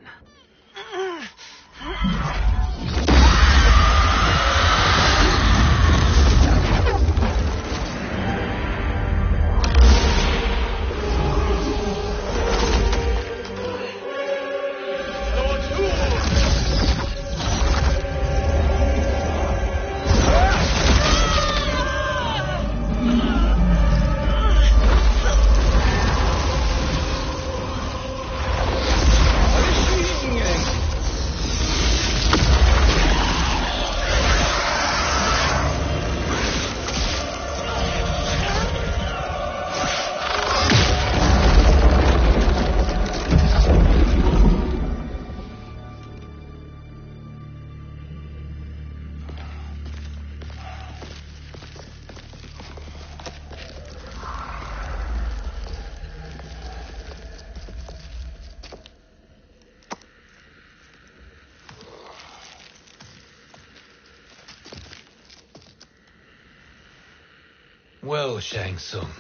Well, Shang Tsung,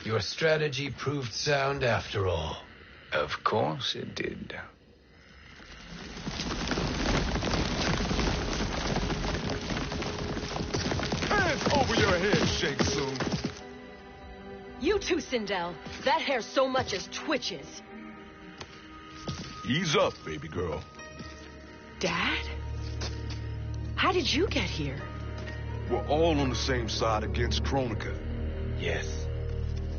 your strategy proved sound after all. Of course it did. Hands over your head, Shang Tsung. You too, Sindel. That hair so much as twitches. Ease up, baby girl. Dad? How did you get here? We're all on the same side against Kronika. Yes.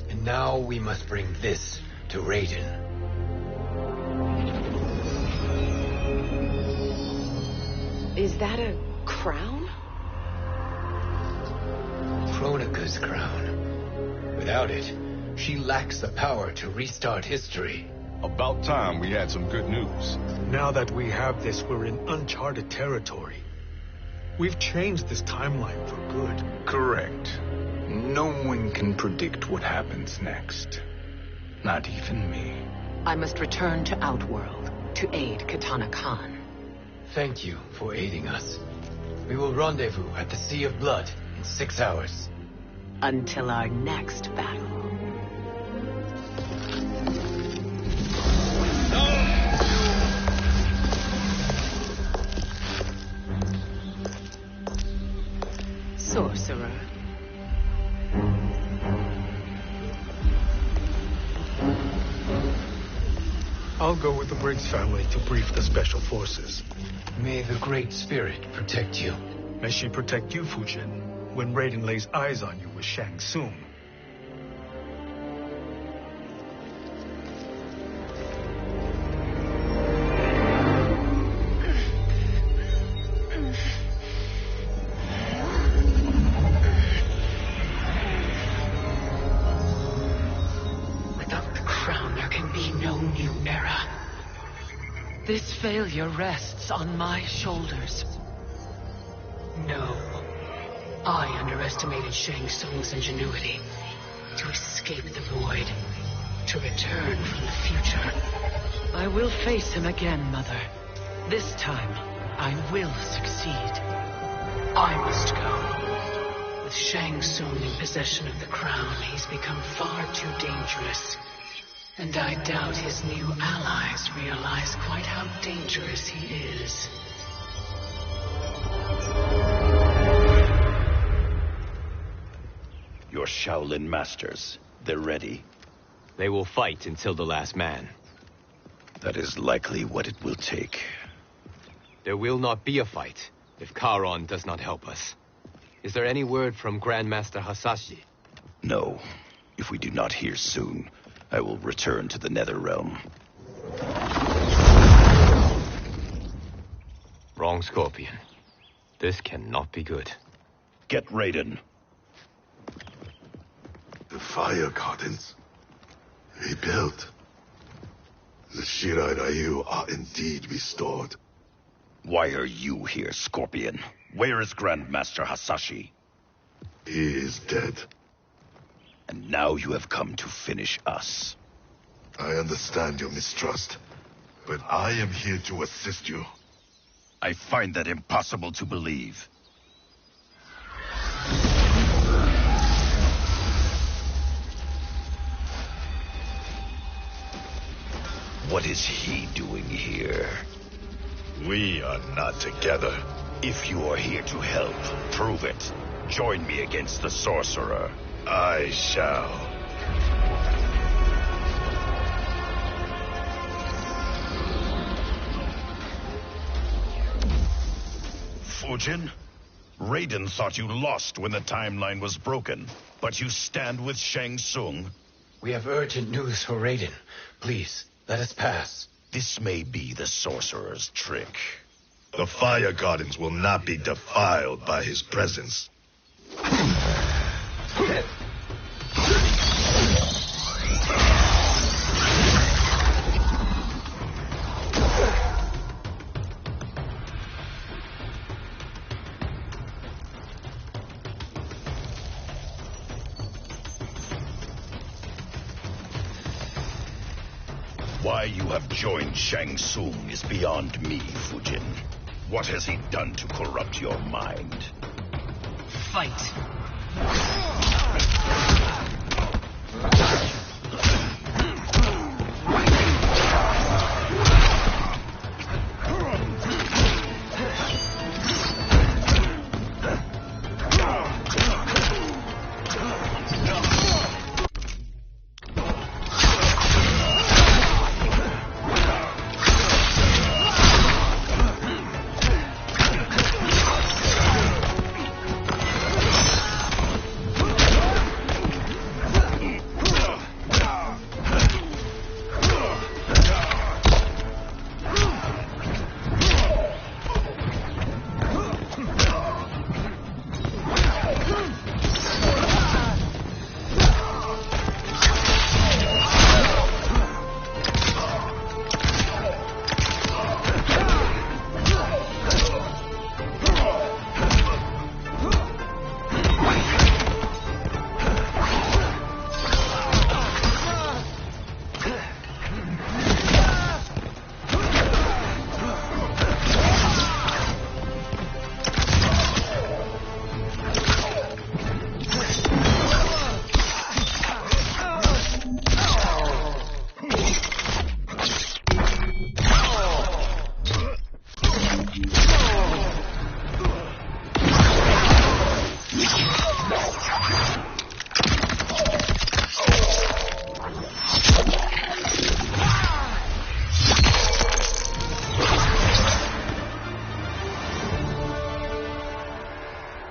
And now we must bring this to Raiden. Is that a crown? Kronika's crown. Without it, she lacks the power to restart history. About time we had some good news. Now that we have this, we're in uncharted territory. We've changed this timeline for good. Correct. No one can predict what happens next. Not even me. I must return to Outworld to aid Katana Khan. Thank you for aiding us. We will rendezvous at the Sea of Blood in 6 hours. Until our next battle. Sorcerer. I'll go with the Briggs family to brief the Special Forces. May the Great Spirit protect you. May she protect you, Fujin, when Raiden lays eyes on you with Shang Tsung. This failure rests on my shoulders. No. I underestimated Shang Tsung's ingenuity. To escape the void. To return from the future. I will face him again, Mother. This time, I will succeed. I must go. With Shang Tsung in possession of the crown, he's become far too dangerous. And I doubt his new allies realize quite how dangerous he is. Your Shaolin masters, they're ready. They will fight until the last man. That is likely what it will take. There will not be a fight if Charon does not help us. Is there any word from Grandmaster Hasashi? No. If we do not hear soon, I will return to the Netherrealm. Wrong, Scorpion. This cannot be good. Get Raiden. The fire gardens. Rebuilt. The Shirai Ryu are indeed restored. Why are you here, Scorpion? Where is Grandmaster Hasashi? He is dead. And now you have come to finish us. I understand your mistrust, but I am here to assist you. I find that impossible to believe. What is he doing here? We are not together. If you are here to help, prove it. Join me against the sorcerer. I shall. Fujin, Raiden thought you lost when the timeline was broken, but you stand with Shang Tsung. We have urgent news for Raiden. Please, let us pass. This may be the sorcerer's trick. The fire gardens will not be defiled by his presence. Why you have joined Shang Tsung is beyond me, Fujin. What has he done to corrupt your mind? Fight.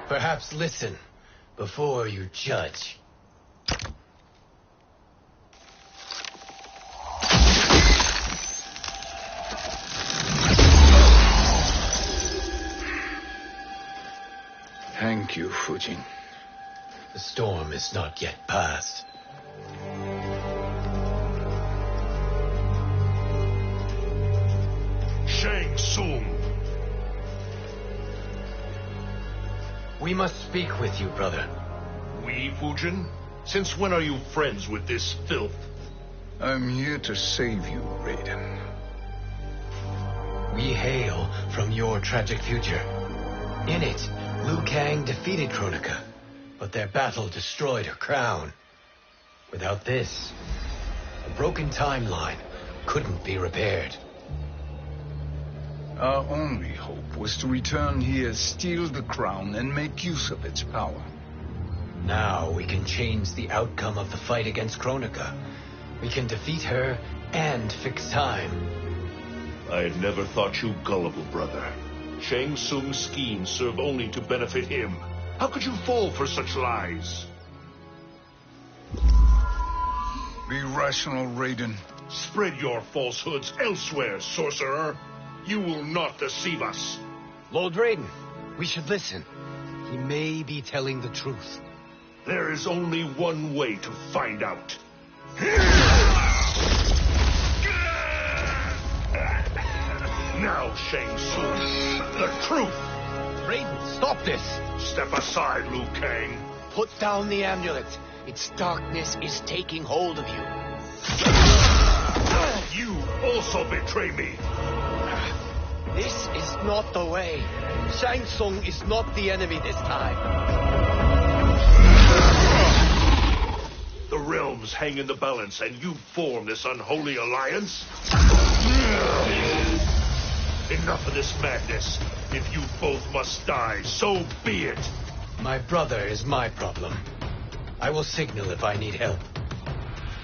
Perhaps listen before you judge. Thank you, Fujin. The storm is not yet past. Shang Tsung! We must speak with you, brother. We, Fujin? Since when are you friends with this filth? I'm here to save you, Raiden. We hail from your tragic future. In it, Liu Kang defeated Kronika, but their battle destroyed her crown. Without this, a broken timeline couldn't be repaired. Our only hope was to return here, steal the crown, and make use of its power. Now we can change the outcome of the fight against Kronika. We can defeat her and fix time. I had never thought you gullible, brother. Shang Tsung's schemes serve only to benefit him. How could you fall for such lies? Be rational, Raiden. Spread your falsehoods elsewhere, sorcerer. You will not deceive us. Lord Raiden, we should listen. He may be telling the truth. There is only one way to find out. Now, Shang Tsung, the truth! Raiden, stop this! Step aside, Liu Kang. Put down the amulet. Its darkness is taking hold of you. You also betray me. This is not the way. Shang Tsung is not the enemy this time. The realms hang in the balance, and you form this unholy alliance? Enough of this madness. If you both must die, so be it. My brother is my problem. I will signal if I need help.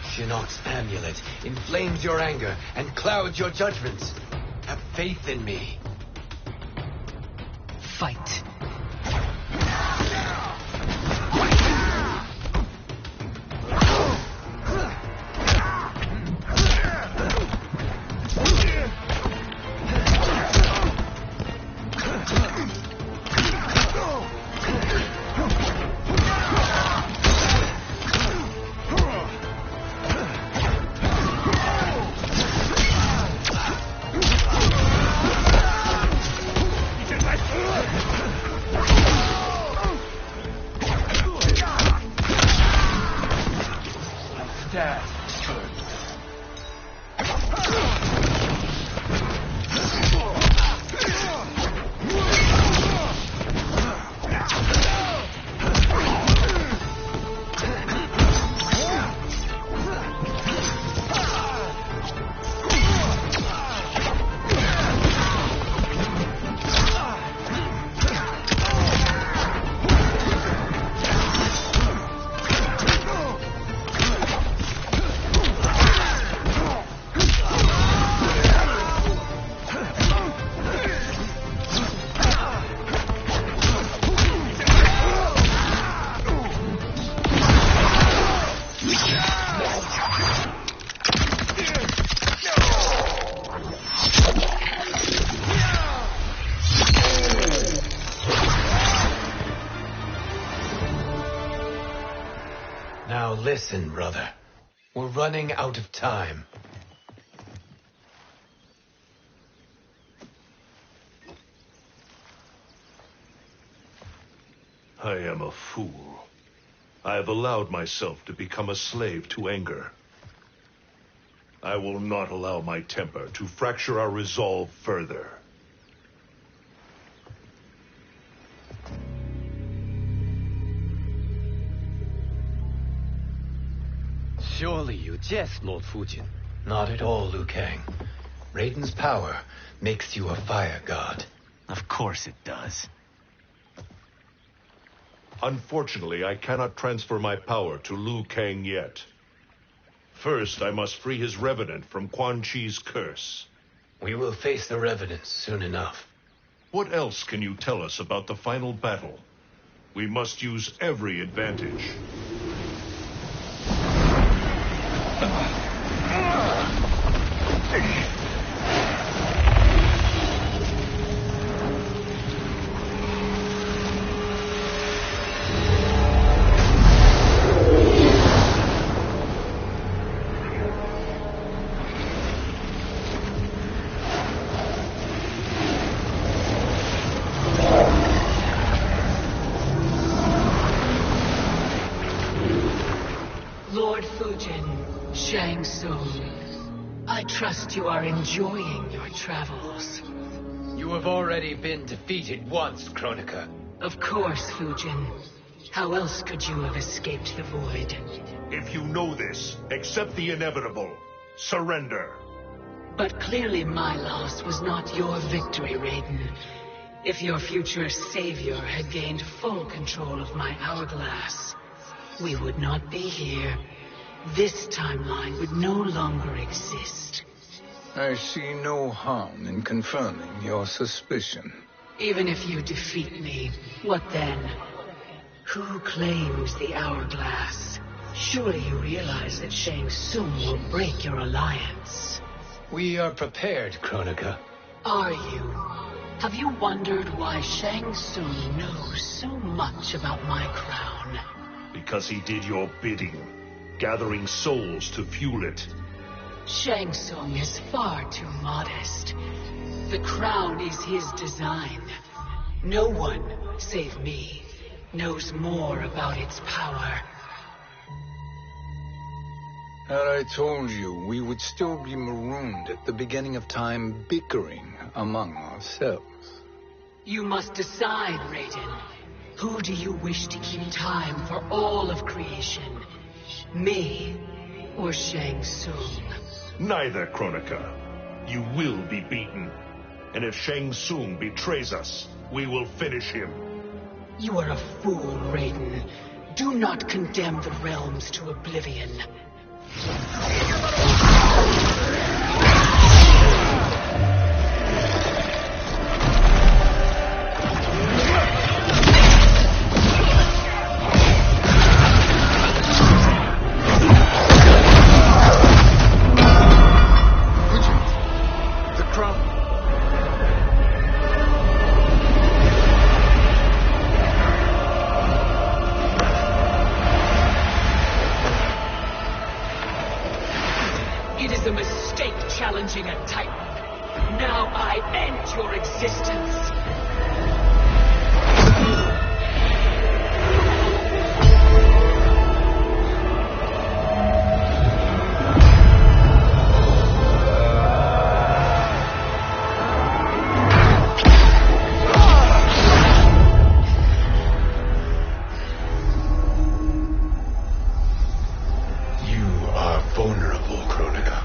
Shinnok's amulet inflames your anger and clouds your judgments. Have faith in me. Fight. Now listen, brother. We're running out of time. I am a fool. I have allowed myself to become a slave to anger. I will not allow my temper to fracture our resolve further. Surely you jest, Lord Fujin. Not at all, Liu Kang. Raiden's power makes you a fire god. Of course it does. Unfortunately, I cannot transfer my power to Liu Kang yet. First, I must free his revenant from Quan Chi's curse. We will face the revenants soon enough. What else can you tell us about the final battle? We must use every advantage. Lord Fujin, Shang Tsung, I trust you are enjoying your travels. You have already been defeated once, Kronika. Of course, Fujin. How else could you have escaped the void? If you know this, accept the inevitable. Surrender. But clearly my loss was not your victory, Raiden. If your future savior had gained full control of my hourglass, we would not be here. This timeline would no longer exist. I see no harm in confirming your suspicion. Even if you defeat me, what then? Who claims the hourglass? Surely you realize that Shang Tsung will break your alliance. We are prepared, Kronika. Are you? Have you wondered why Shang Tsung knows so much about my crown? Because he did your bidding, gathering souls to fuel it. Shang Tsung is far too modest. The crown is his design. No one, save me, knows more about its power. Had I told you, we would still be marooned at the beginning of time, bickering among ourselves. You must decide, Raiden. Who do you wish to keep time for all of creation? Me or Shang Tsung? Neither, Kronika. You will be beaten. And if Shang Tsung betrays us, we will finish him. You are a fool, Raiden. Do not condemn the realms to oblivion. It is a mistake challenging a Titan. Now I end your existence. Vulnerable, Kronika.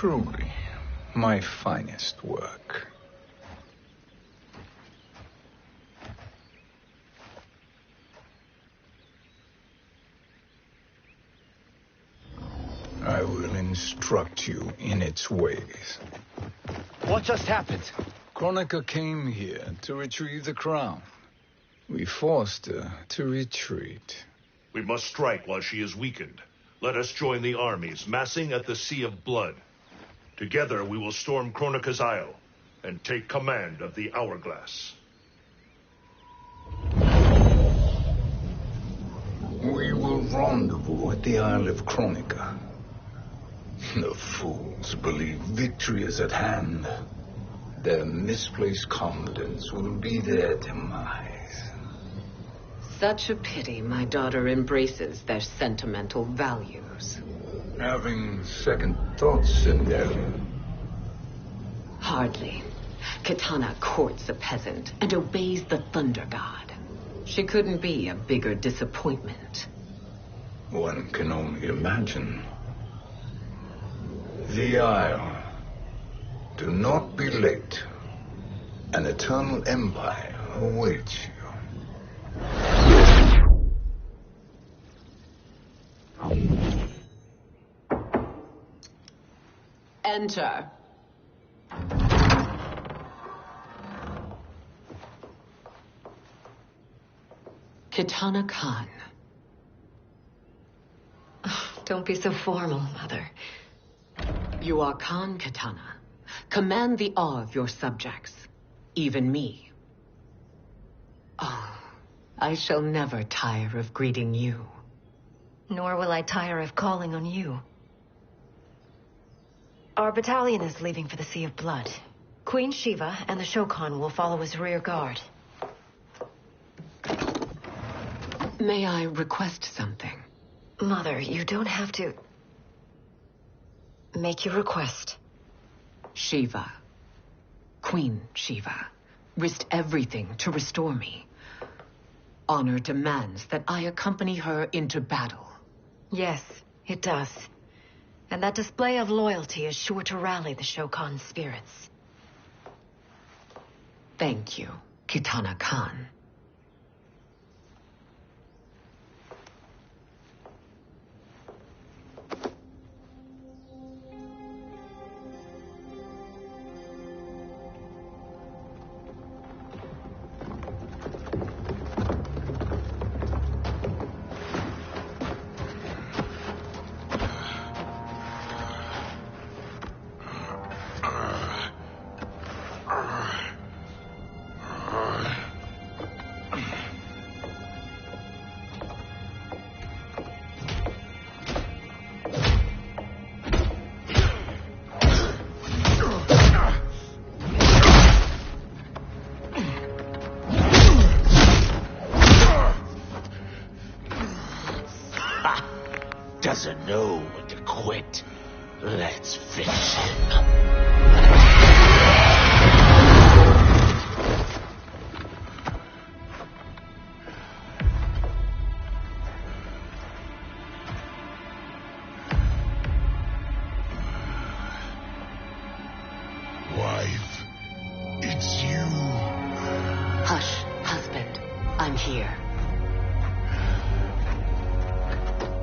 Truly, my finest work. I will instruct you in its ways. What just happened? Kronika came here to retrieve the crown. We forced her to retreat. We must strike while she is weakened. Let us join the armies, massing at the Sea of Blood. Together we will storm Kronika's Isle and take command of the Hourglass. We will rendezvous at the Isle of Kronika. The fools believe victory is at hand. Their misplaced confidence will be their demise. Such a pity my daughter embraces their sentimental values. Having second thoughts, Sindel. Hardly. Kitana courts a peasant and obeys the Thunder God. She couldn't be a bigger disappointment. One can only imagine. The Isle. Do not be late. An eternal empire awaits you. Enter. Kitana Khan. Don't be so formal, Mother. You are Khan Kitana. Command the awe of your subjects, even me. Oh, I shall never tire of greeting you. Nor will I tire of calling on you. Our battalion is leaving for the Sea of Blood. Queen Shiva and the Shokan will follow as rear guard. May I request something? Mother, you don't have to... Make your request. Shiva, Queen Shiva, risked everything to restore me. Honor demands that I accompany her into battle. Yes, it does. And that display of loyalty is sure to rally the Shokan spirits. Thank you, Kitana Khan. Doesn't know when to quit. Let's finish him. Wife, it's you. Hush, husband. I'm here.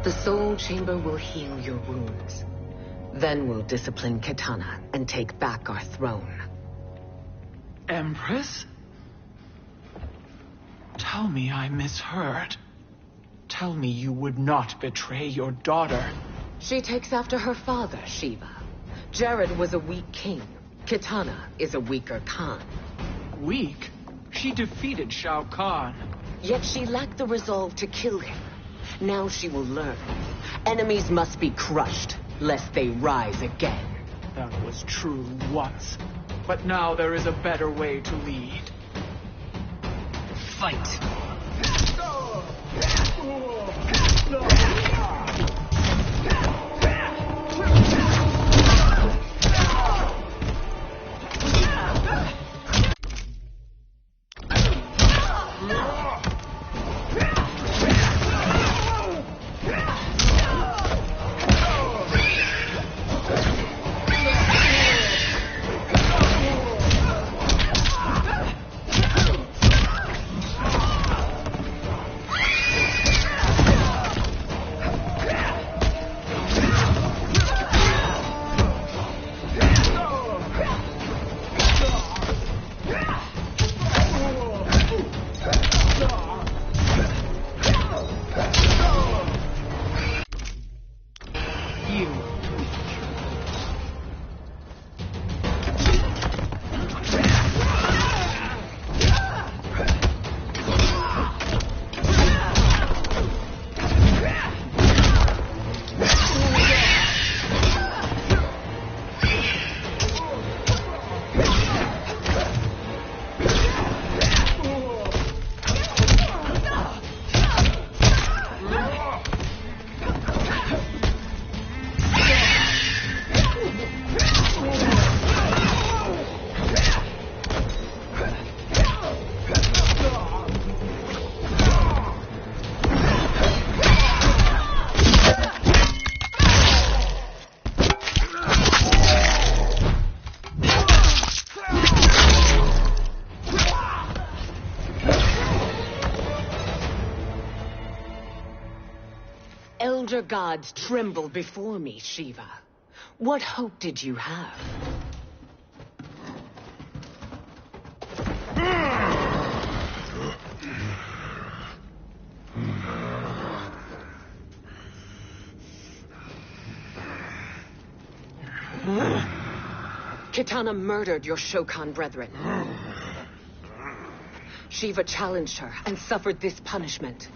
The Soul Chamber will heal your wounds. Then we'll discipline Kitana and take back our throne. Empress? Tell me I misheard. Tell me you would not betray your daughter. She takes after her father, Shiva. Jared was a weak king. Kitana is a weaker Khan. Weak? She defeated Shao Kahn. Yet she lacked the resolve to kill him. Now she will learn. Enemies must be crushed, lest they rise again. That was true once. But now there is a better way to lead. Fight! elder gods tremble before me, Shiva. What hope did you have? Kitana murdered your Shokan brethren. Shiva challenged her and suffered this punishment.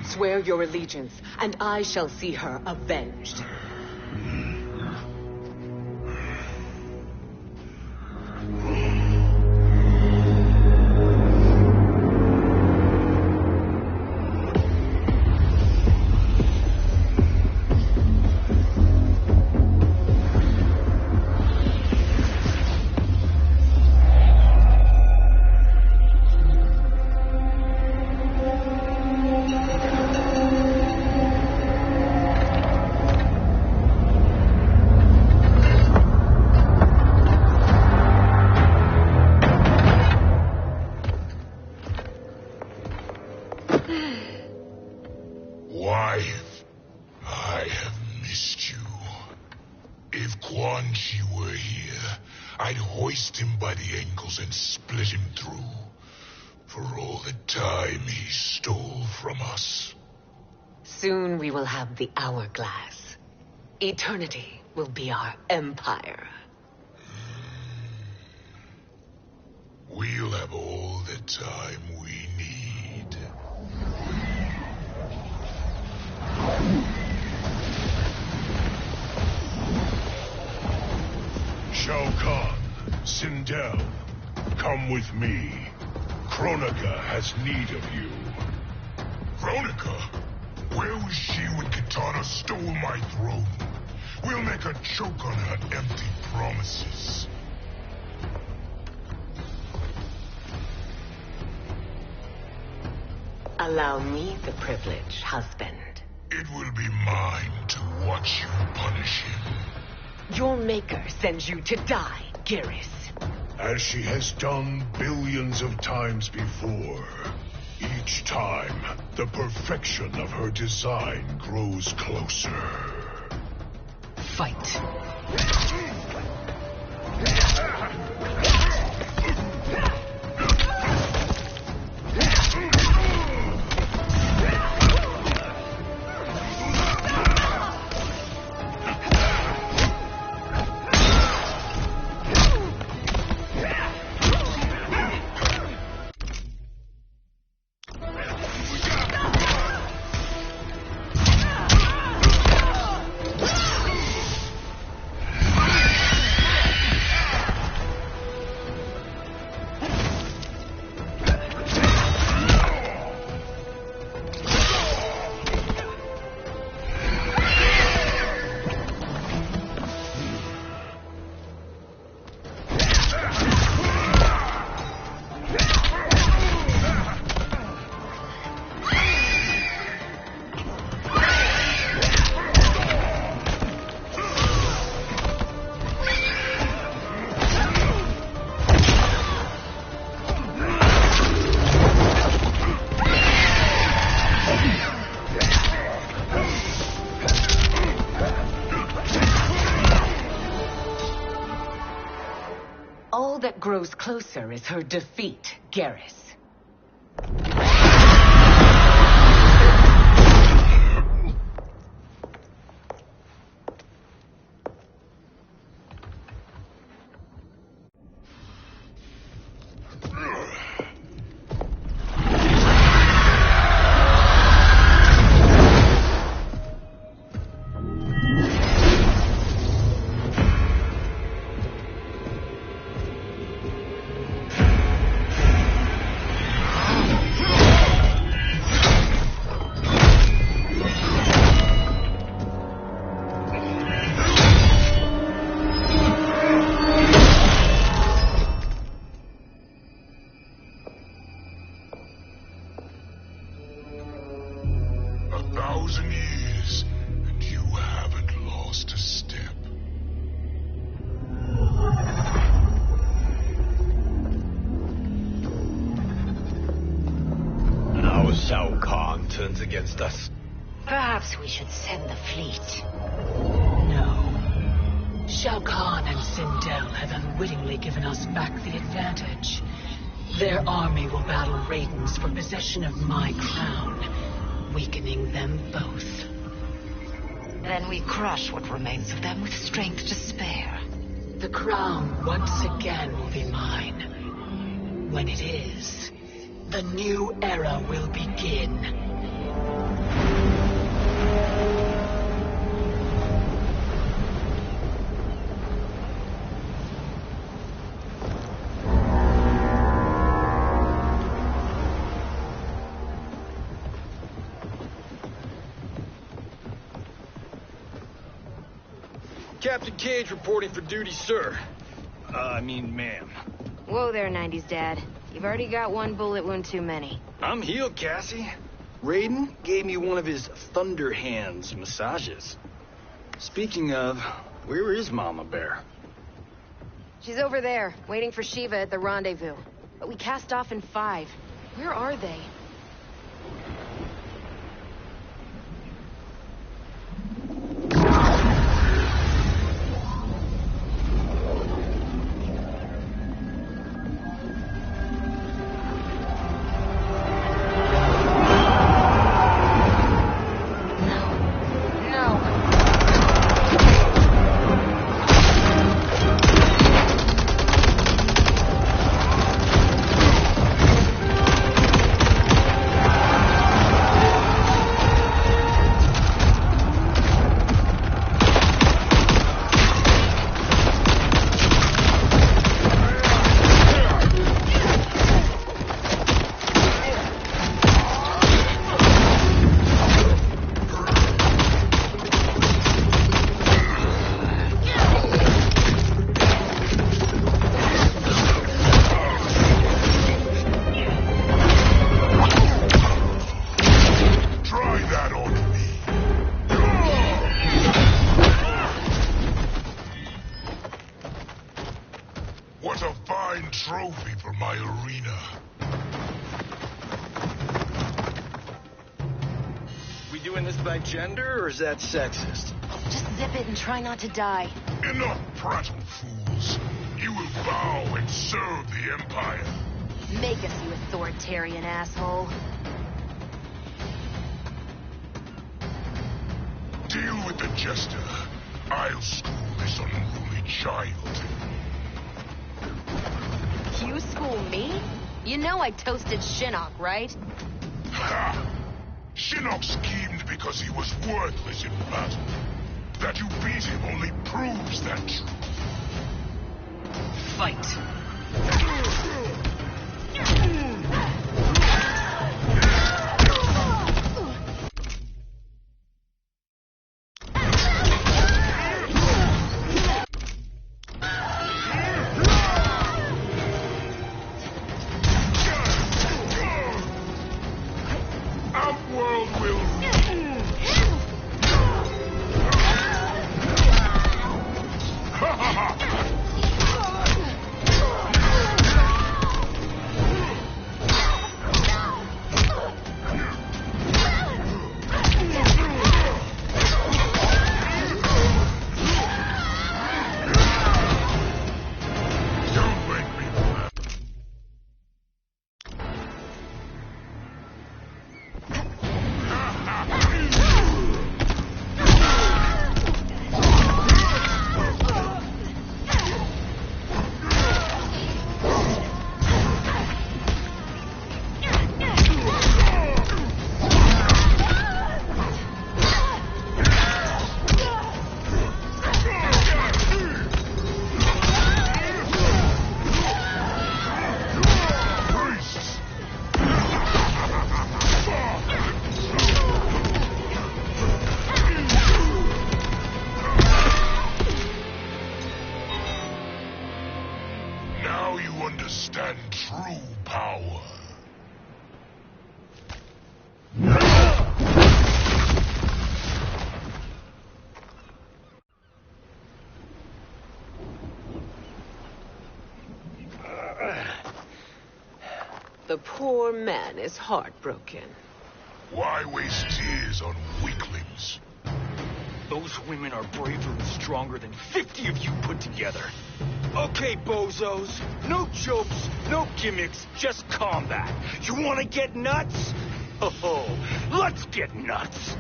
Swear your allegiance, and I shall see her avenged. And split him through for all the time he stole from us. Soon we will have the hourglass. Eternity will be our empire. We'll have all the time we need. Shao Kahn, Sindel, come with me. Kronika has need of you. Kronika? Where was she when Kitana stole my throne? We'll make her choke on her empty promises. Allow me the privilege, husband. It will be mine to watch you punish him. Your maker sends you to die, Geras. As she has done billions of times before. Each time, the perfection of her design grows closer. Fight. All that grows closer is her defeat, Geras. Shao Kahn turns against us. Perhaps we should send the fleet. No. Shao Kahn and Sindel have unwittingly given us back the advantage. Their army will battle Raidens for possession of my crown, weakening them both. Then we crush what remains of them with strength to spare. The crown once again will be mine. When it is, the new era will begin. Captain Cage reporting for duty, sir. Ma'am. Whoa there, 90s Dad. You've already got one bullet wound too many. I'm healed, Cassie. Raiden gave me one of his Thunder Hands massages. Speaking of, where is Mama Bear? She's over there, waiting for Shiva at the rendezvous. But we cast off in 5. Where are they? What a fine trophy for my arena. We doing this by gender, or is that sexist? Just zip it and try not to die. Enough prattle, fools. You will bow and serve the Empire. Make us, you authoritarian asshole. Deal with the jester. I'll school this unruly child. You school me? You know I toasted Shinnok, right? Ha! Shinnok schemed because he was worthless in battle. That you beat him only proves that truth. Fight. Understand true power. The poor man is heartbroken. Why waste tears on weaklings? Those women are braver and stronger than 50 of you put together. Okay, bozos. No jokes, no gimmicks, just combat. You want to get nuts? Oh, let's get nuts.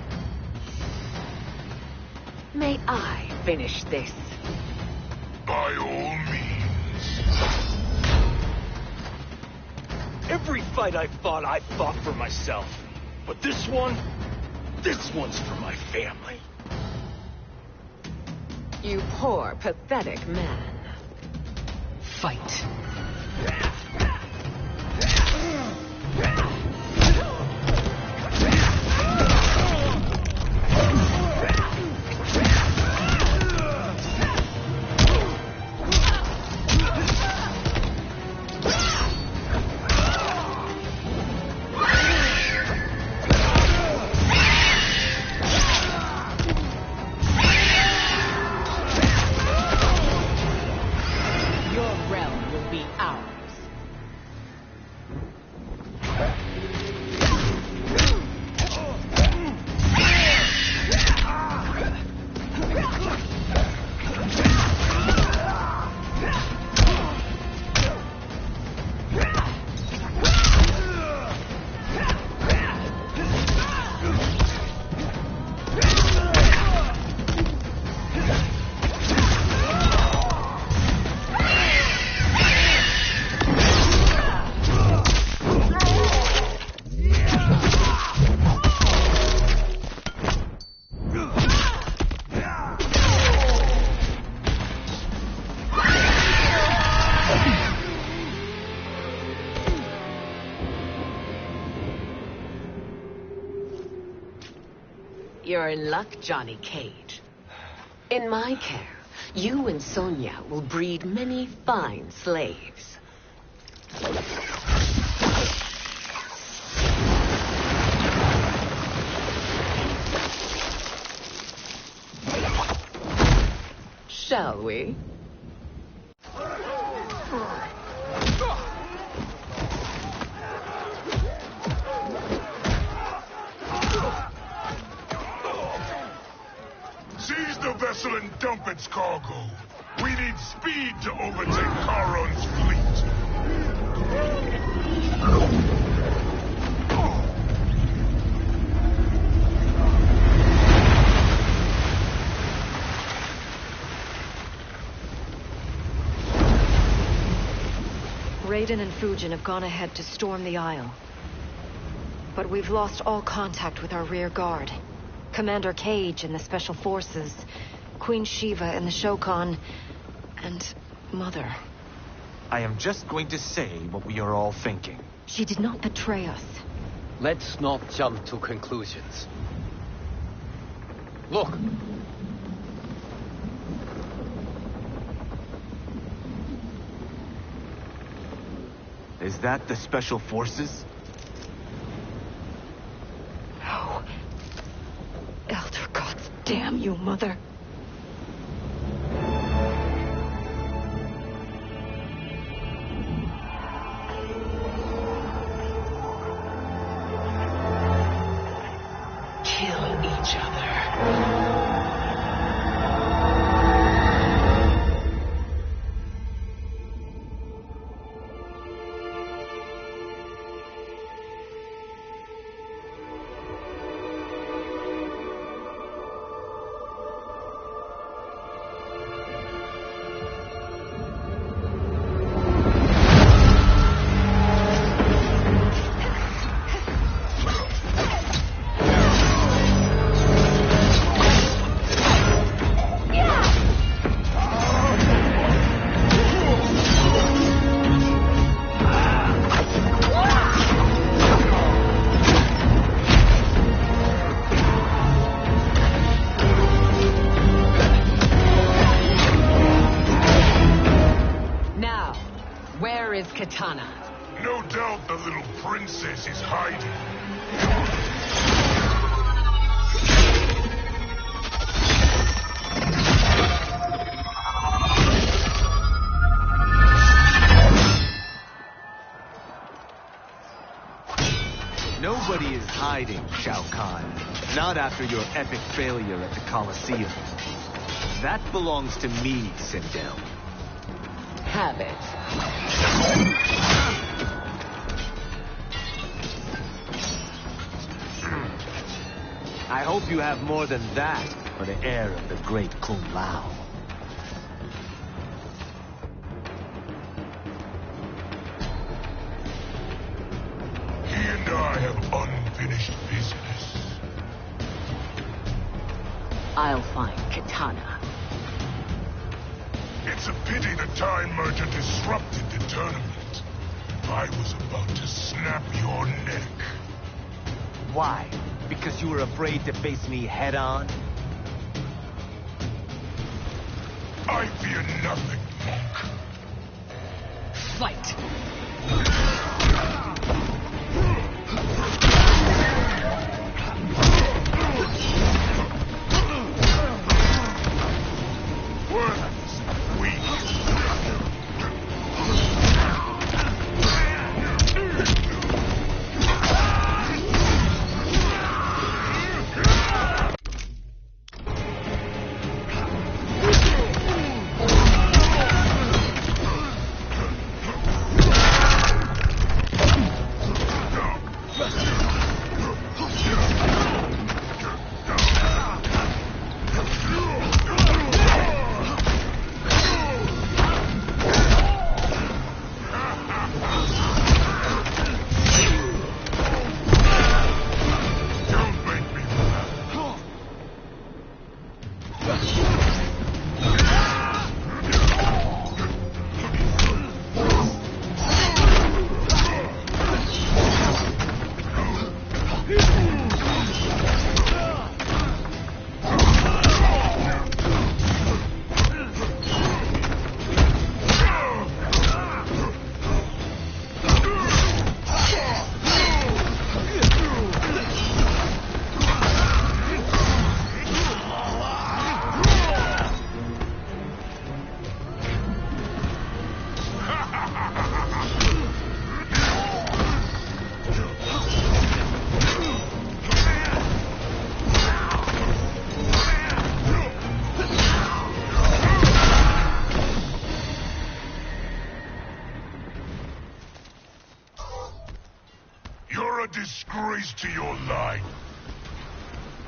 May I finish this? By all means. Every fight I fought for myself. But this one's for my family. You poor, pathetic man. Fight. You're in luck, Johnny Cage. In my care, you and Sonia will breed many fine slaves. Shall we? Seize the vessel and dump its cargo. We need speed to overtake Charon's fleet. Raiden and Fujin have gone ahead to storm the Isle. But we've lost all contact with our rear guard. Commander Cage and the Special Forces, Queen Shiva and the Shokan, and Mother. I am just going to say what we are all thinking. She did not betray us. Let's not jump to conclusions. Look! Is that the Special Forces? No. Elder gods, damn you, Mother. Kill each other. Katana. No doubt the little princess is hiding. Nobody is hiding, Shao Kahn. Not after your epic failure at the Colosseum. That belongs to me, Sindel. Have it. I hope you have more than that for the heir of the great Kung Lao. He and I have unfinished business. I'll find Kitana. It's a pity the Time Merger disrupted the tournament. I was about to snap your neck. Why? Because you were afraid to face me head-on? I fear nothing, Monk. Fight! Disgrace to your line.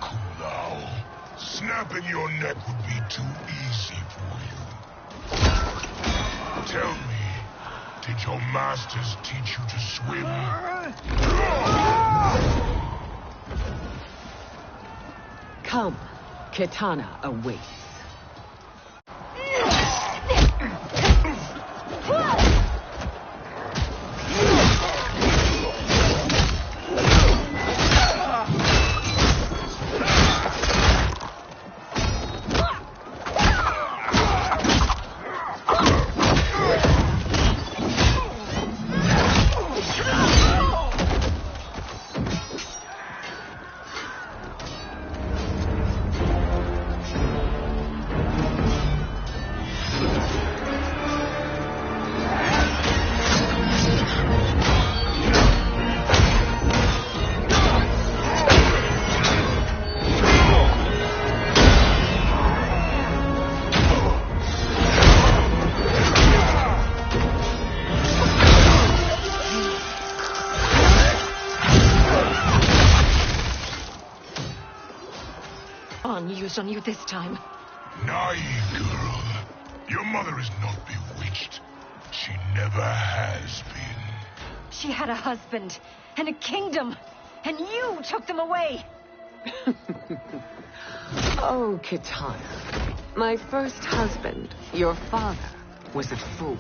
Kung Lao, snapping your neck would be too easy for you. Tell me, did your masters teach you to swim? Come, Kitana awaits. Used on you this time. Naive girl. Your mother is not bewitched. She never has been. She had a husband and a kingdom, and you took them away. Oh, Kitana. My first husband, your father, was a fool.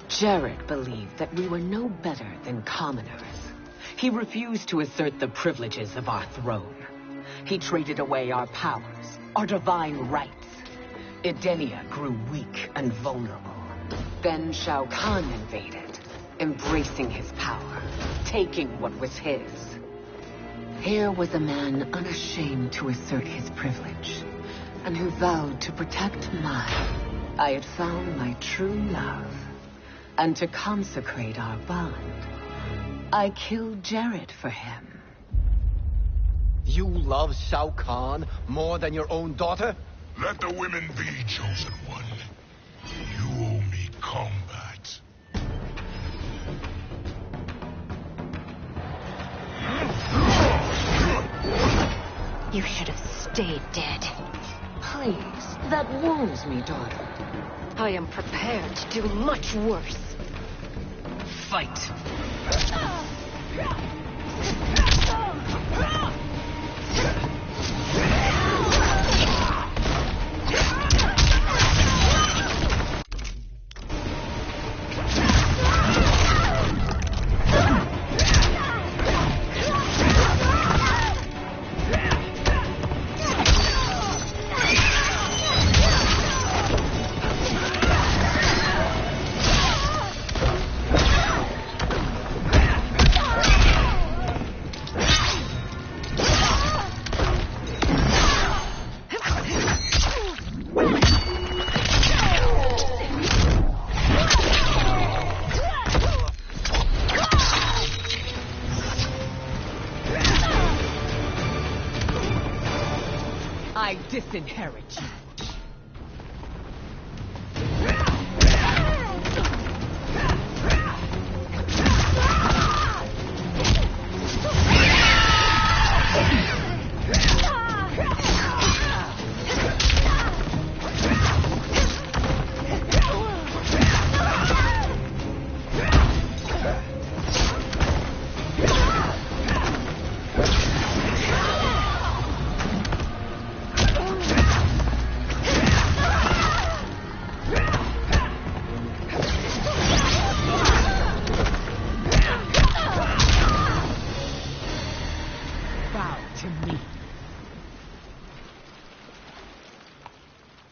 Jared believed that we were no better than commoners. He refused to assert the privileges of our throne. He traded away our powers, our divine rights. Edenia grew weak and vulnerable. Then Shao Kahn invaded, embracing his power, taking what was his. Here was a man unashamed to assert his privilege, and who vowed to protect mine. I had found my true love, and to consecrate our bond, I killed Jared for him. You love Shao Kahn more than your own daughter? Let the women be, chosen one. You owe me combat. You should have stayed dead. Please, that wounds me, daughter. I am prepared to do much worse. Fight. I disinherit you.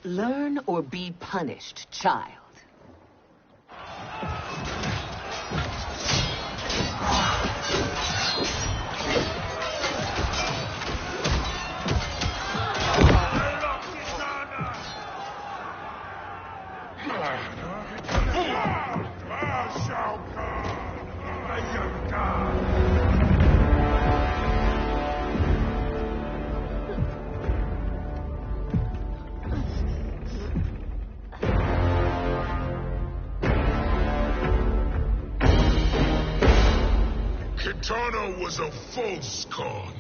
Learn or be punished, child. Kitana was a false Khan,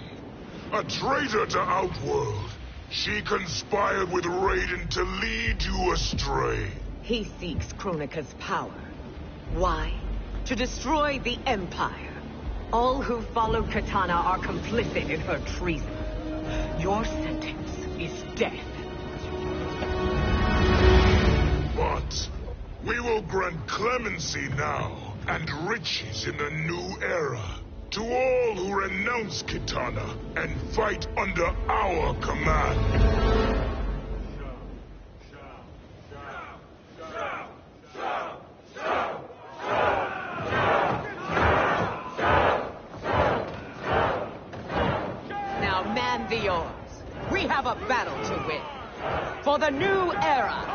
a traitor to Outworld. She conspired with Raiden to lead you astray. He seeks Kronika's power. Why? To destroy the Empire. All who follow Kitana are complicit in her treason. Your sentence is death. But we will grant clemency now and riches in the new era to all who renounce Kitana and fight under our command. Now man the oars. We have a battle to win. For the new era.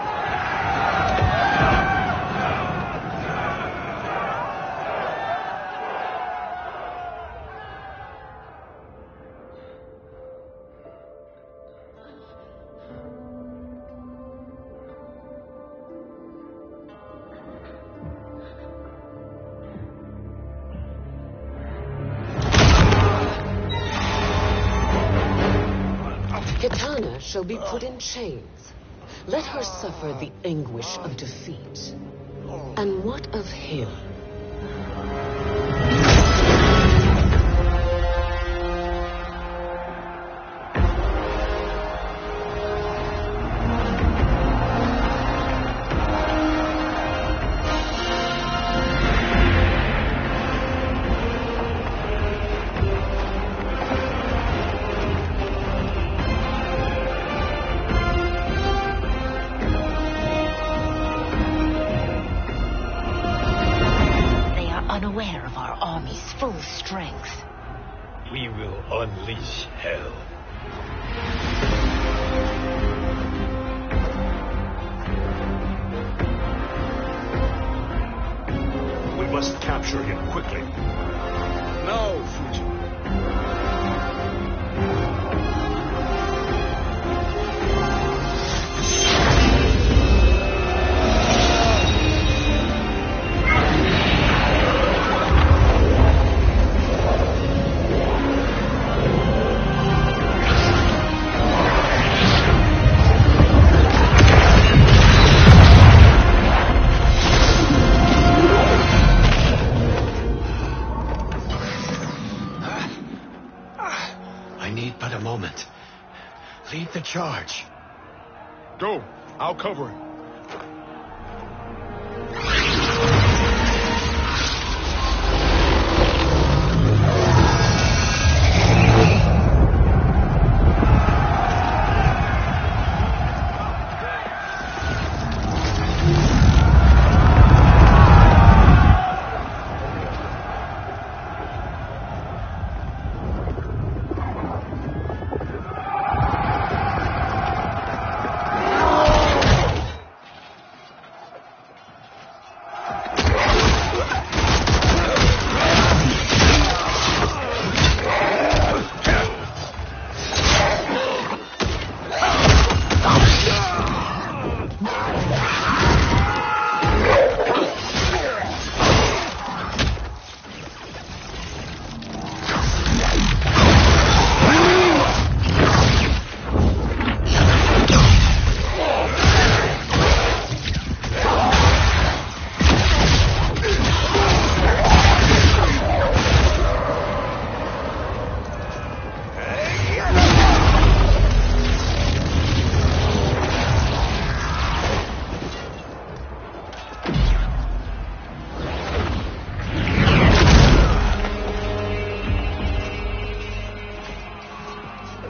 Kitana shall be put in chains. Let her suffer the anguish of defeat. And what of him? Unaware of our army's full strength. We will unleash hell. We must capture him quickly. Now, Fujin. Lead the charge. Go. I'll cover him.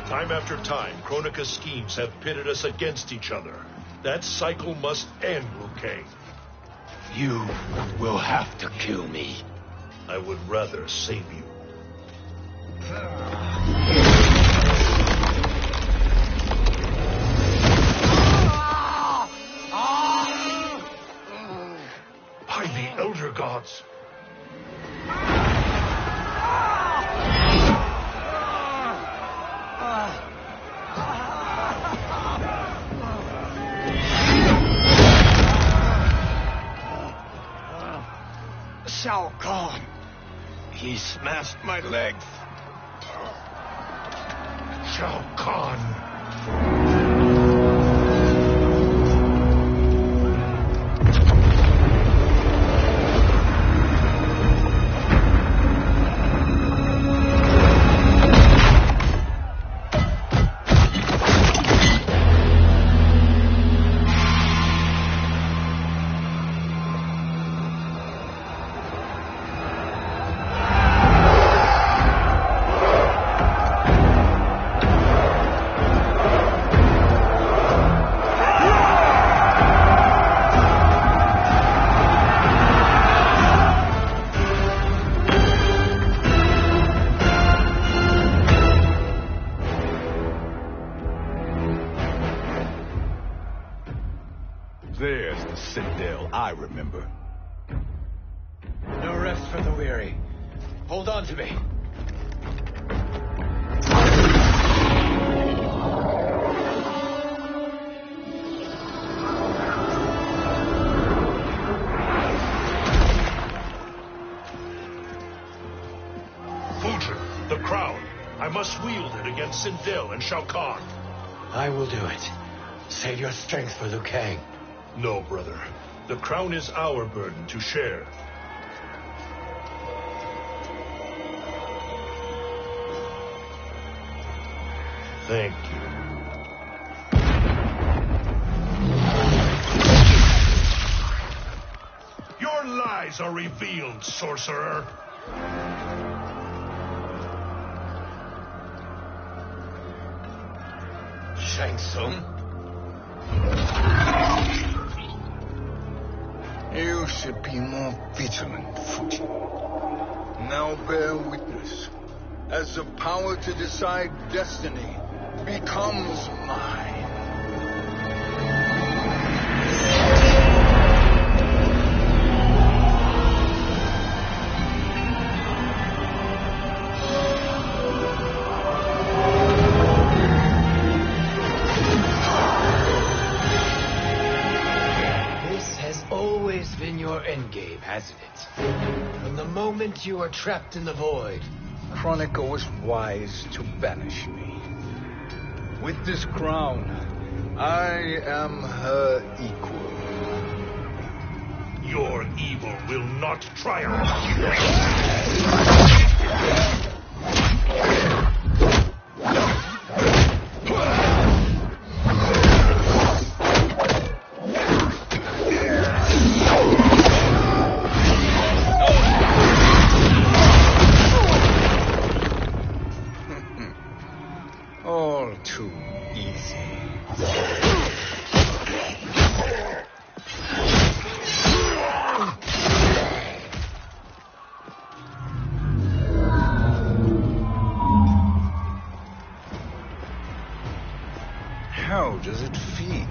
Time after time, Kronika's schemes have pitted us against each other. That cycle must end, Liu Kang. You will have to kill me. I would rather save you. By the Elder Gods. Shao Kahn. He smashed my legs. Shao Kahn. There's the Citadel I remember. No rest for the weary. Hold on to me. Fujin, the crown. I must wield it against Sindel and Shao Kahn. I will do it. Save your strength for Liu Kang. No, brother. The crown is our burden to share. Thank you. Your lies are revealed, sorcerer. Shang Tsung? You should be more vigilant, Fujin. Now bear witness. As the power to decide destiny becomes mine. moment you were trapped in the void. Kronika was wise to banish me. With this crown, I am her equal. Your evil will not triumph. All too easy. How does it feel,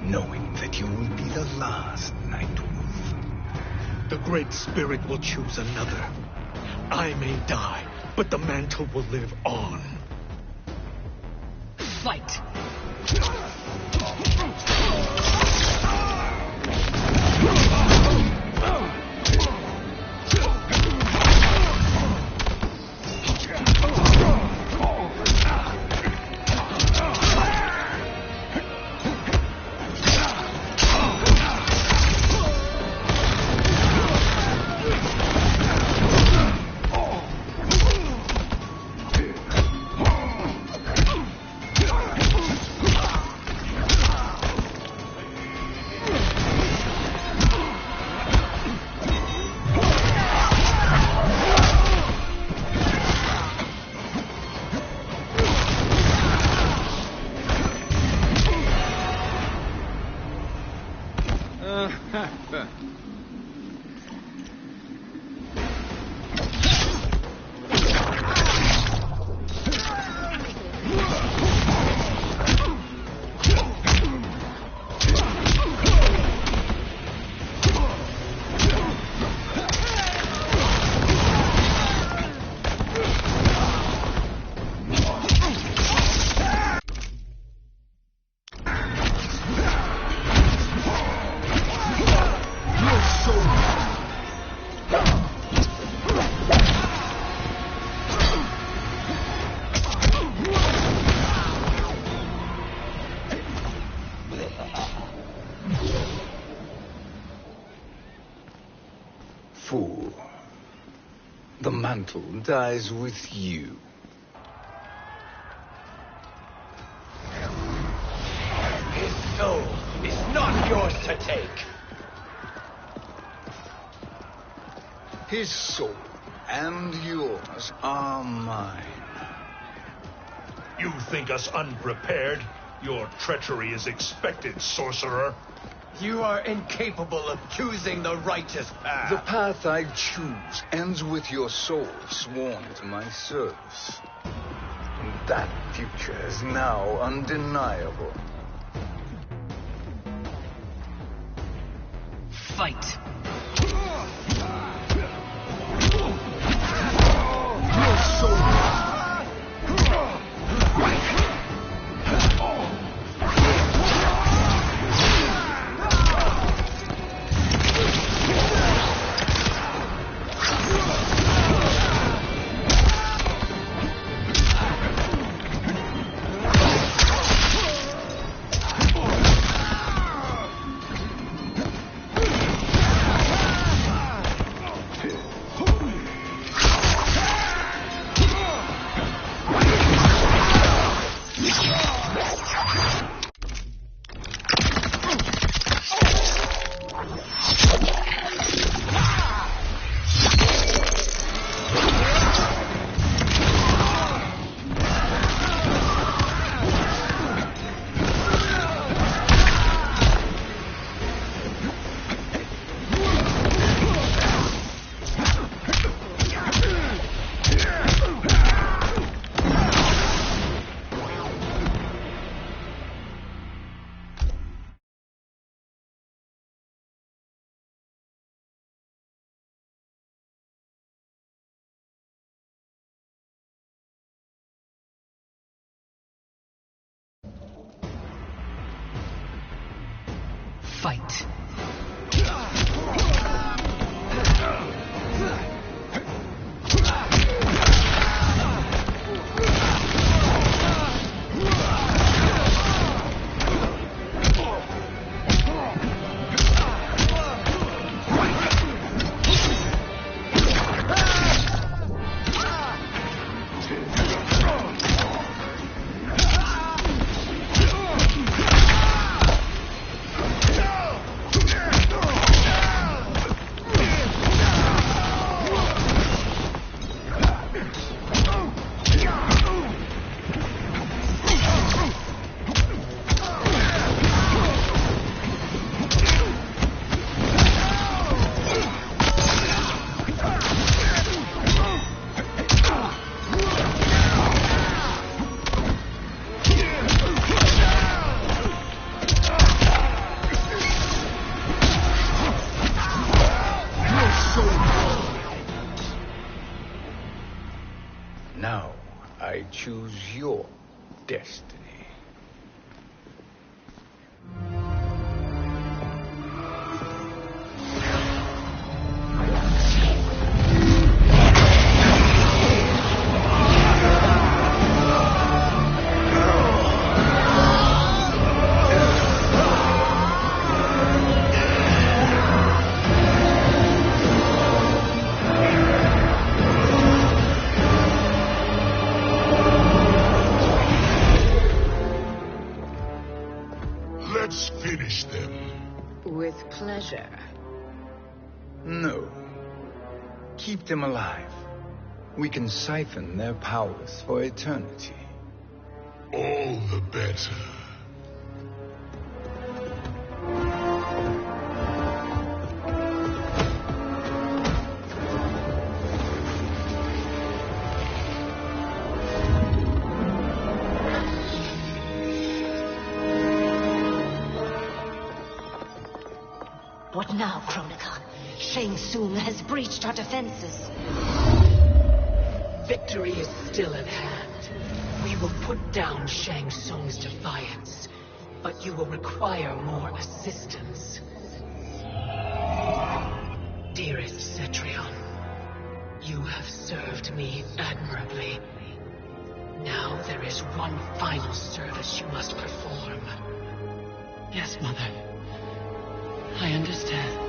knowing that you will be the last Nightwolf? The Great Spirit will choose another. I may die, but the mantle will live on. Fight! Fool. The mantle dies with you. His soul is not yours to take. His soul and yours are mine. You think us unprepared? Your treachery is expected, sorcerer. You are incapable of choosing the righteous path. The path I choose ends with your soul sworn to my service. And that future is now undeniable. Fight! Your soul. Fight! Now, I choose your destiny. Let's finish them. With pleasure. No. Keep them alive. We can siphon their powers for eternity. All the better. What now, Kronika? Shang Tsung has breached our defenses. Victory is still at hand. We will put down Shang Tsung's defiance, but you will require more assistance. Dearest Cetrion, you have served me admirably. Now there is one final service you must perform. Yes, Mother. I understand.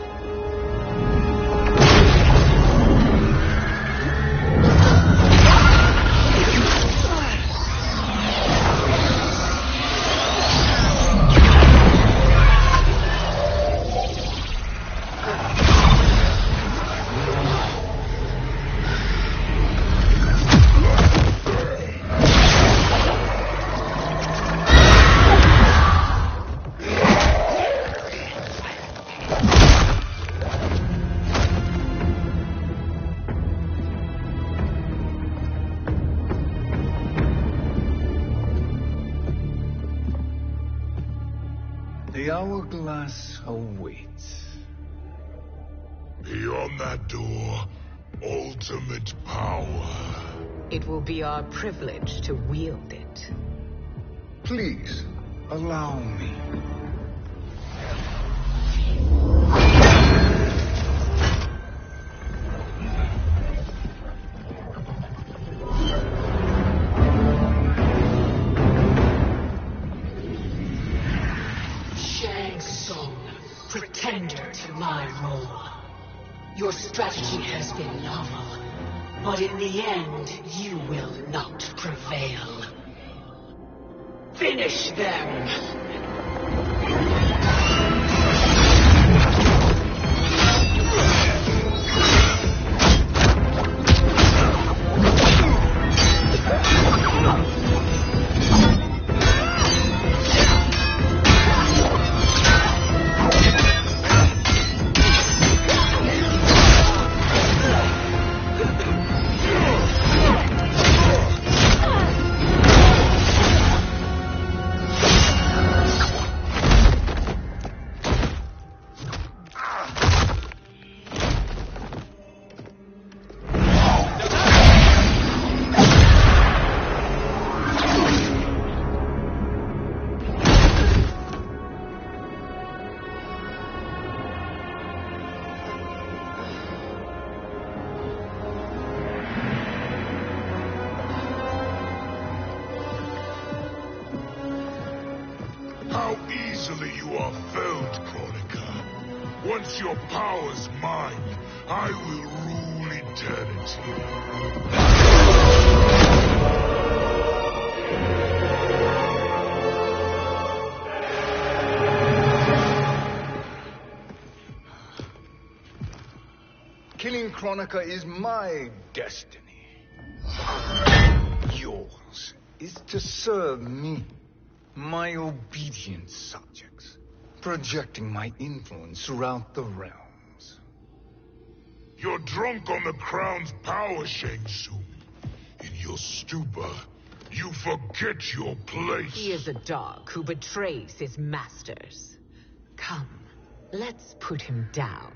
The hourglass awaits. Beyond that door, ultimate power. It will be our privilege to wield it. Please, allow me. Shang Tsung, pretender to my role. Your strategy has been novel, but in the end, you will not prevail. Finish them! How easily you are felled, Kronika. Once your power's mine, I will rule eternity. Killing Kronika is my destiny. Yours is to serve me, my obedient subjects, projecting my influence throughout the realms. You're drunk on the crown's power, Shang Tsung. In your stupor, you forget your place. He is a dog who betrays his masters. Come, let's put him down.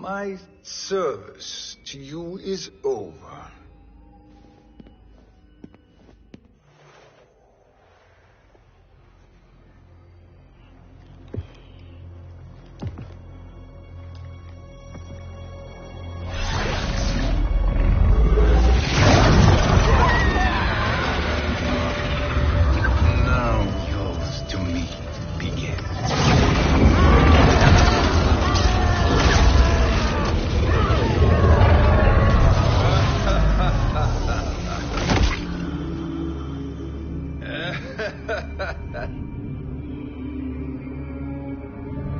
My service to you is over.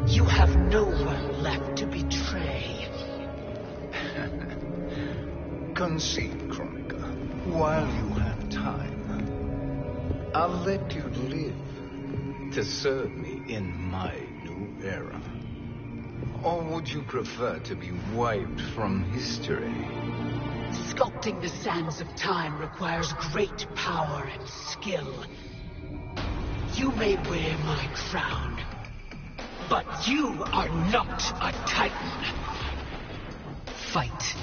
You have no one left to betray. Concede, Kronika, while you have time. I'll let you live to serve me in my new era. Or would you prefer to be wiped from history? Sculpting the sands of time requires great power and skill. You may wear my crown, but you are not a Titan. Fight.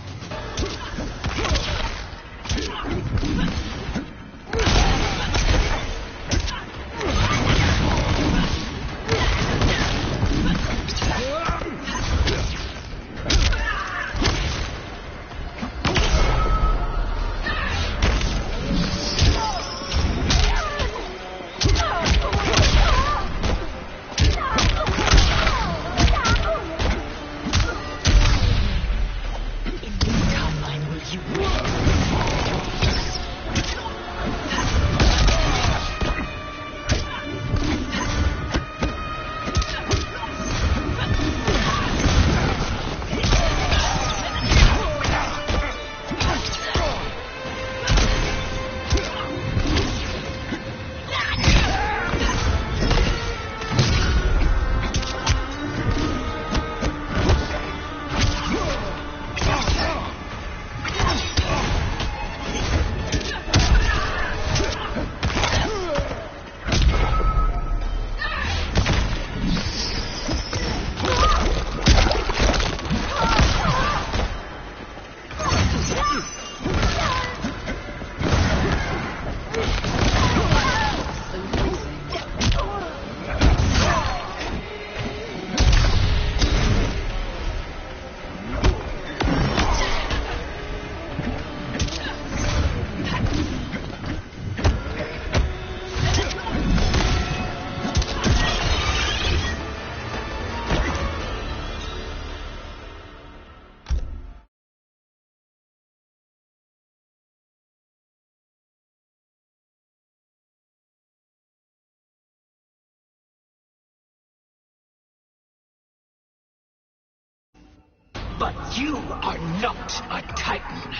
But you are not a Titan.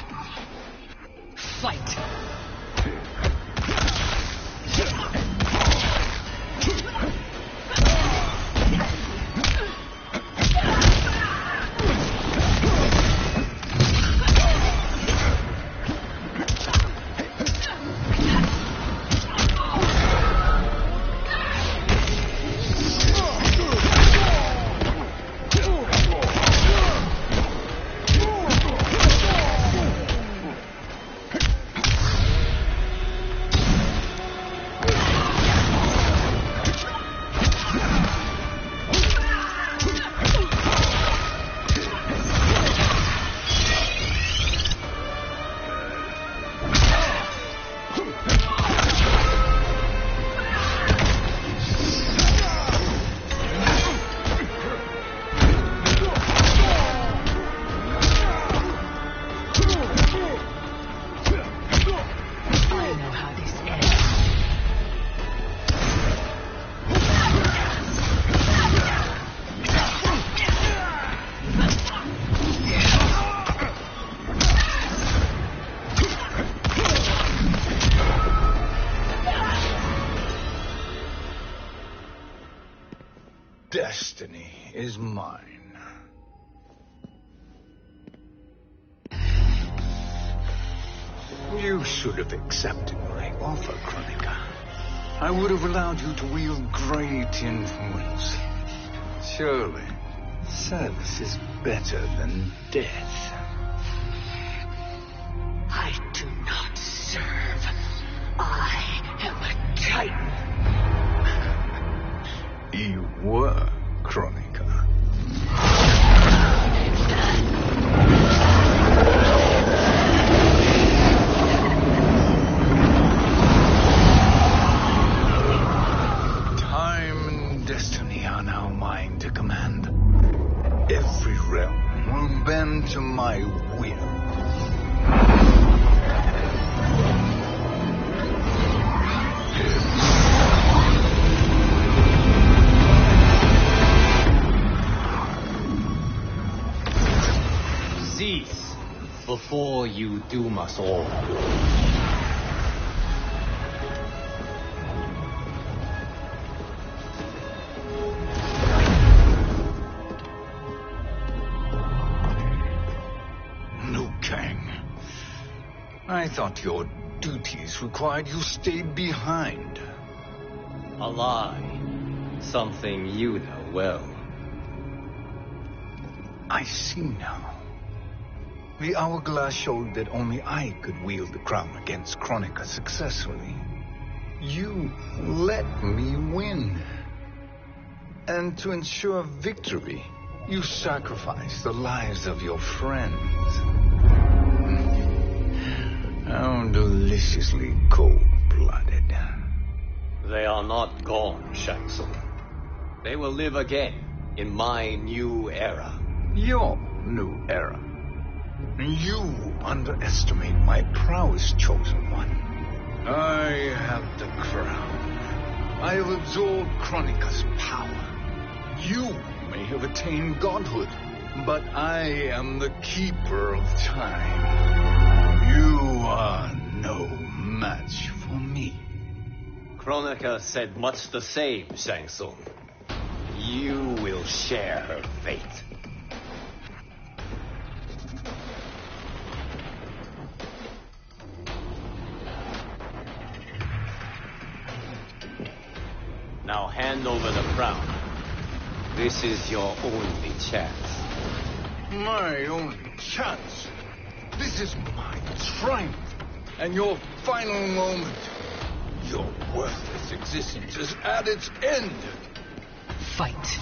Fight. Destiny is mine. You should have accepted my offer, Kronika. I would have allowed you to wield great influence. Surely, Service is better than death. I do not serve. I am a Titan. You were, Kronika. Time and destiny are now mine to command. Every realm will bend to my will. Cease before you doom us all. Liu Kang, I thought your duties required you stayed behind. A lie. Something you know well. I see now. The hourglass showed that only I could wield the crown against Kronika successfully. You let me win. And to ensure victory, you sacrificed the lives of your friends. How deliciously cold-blooded. They are not gone, Shang Tsung. They will live again in my new era. Your new era. You underestimate my prowess, Chosen One. I have the crown. I have absorbed Kronika's power. You may have attained godhood, but I am the keeper of time. You are no match for me. Kronika said much the same, Shang Tsung. You will share her fate. Now hand over the crown. This is your only chance. My only chance? This is my triumph, and your final moment. Your worthless existence is at its end. Fight.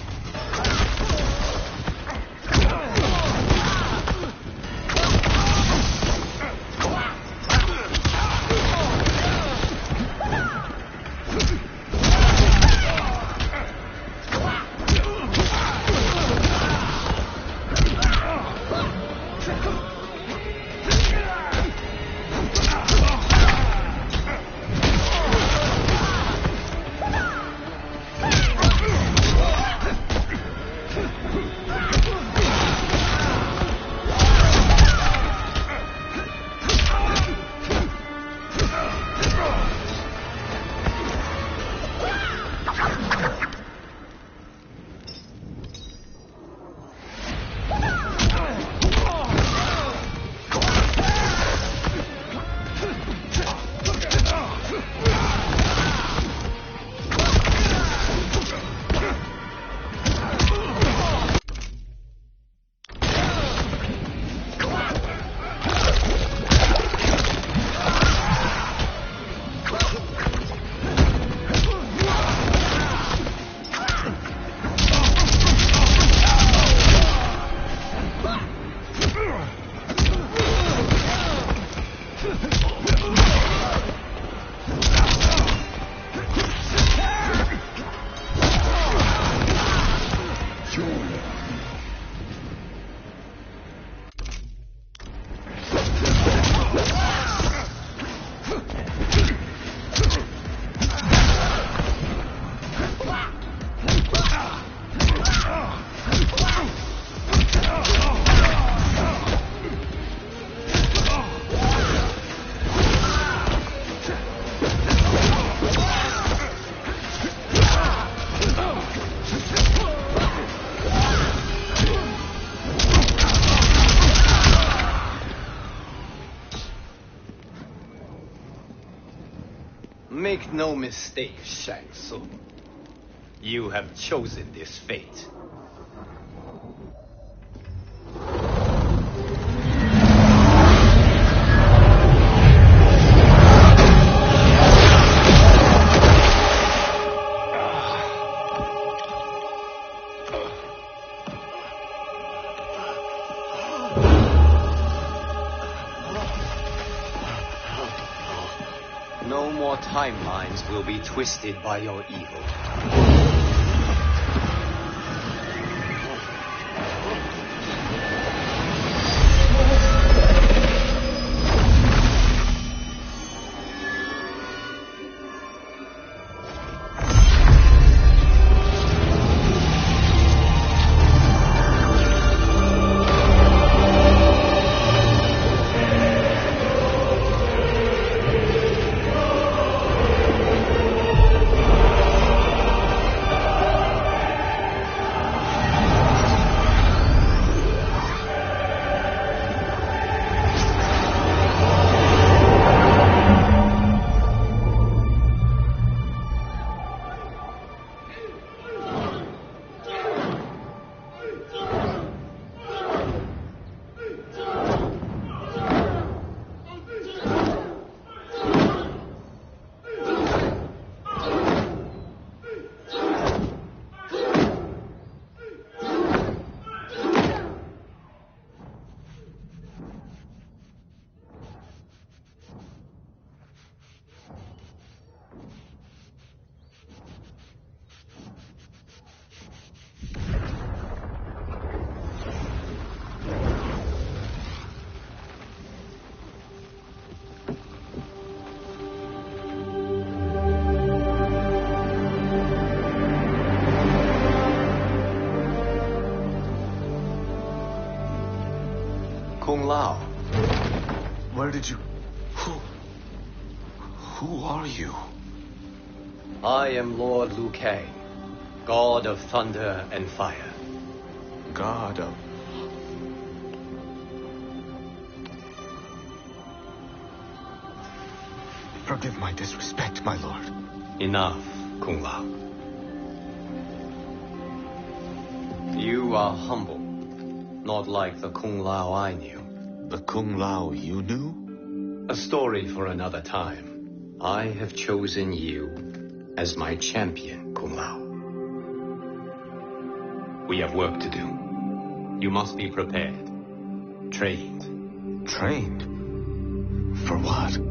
Make no mistake, Shang Tsung. You have chosen this fate. No more timelines will be twisted by your evil. Kung Lao. Where did you... Who are you? I am Lord Liu Kang, God of Thunder and Fire. God of... Forgive my disrespect, my lord. Enough, Kung Lao. You are humble, not like the Kung Lao I knew. The Kung Lao you knew? A story for another time. I have chosen you as my champion, Kung Lao. We have work to do. You must be prepared. Trained. Trained? For what?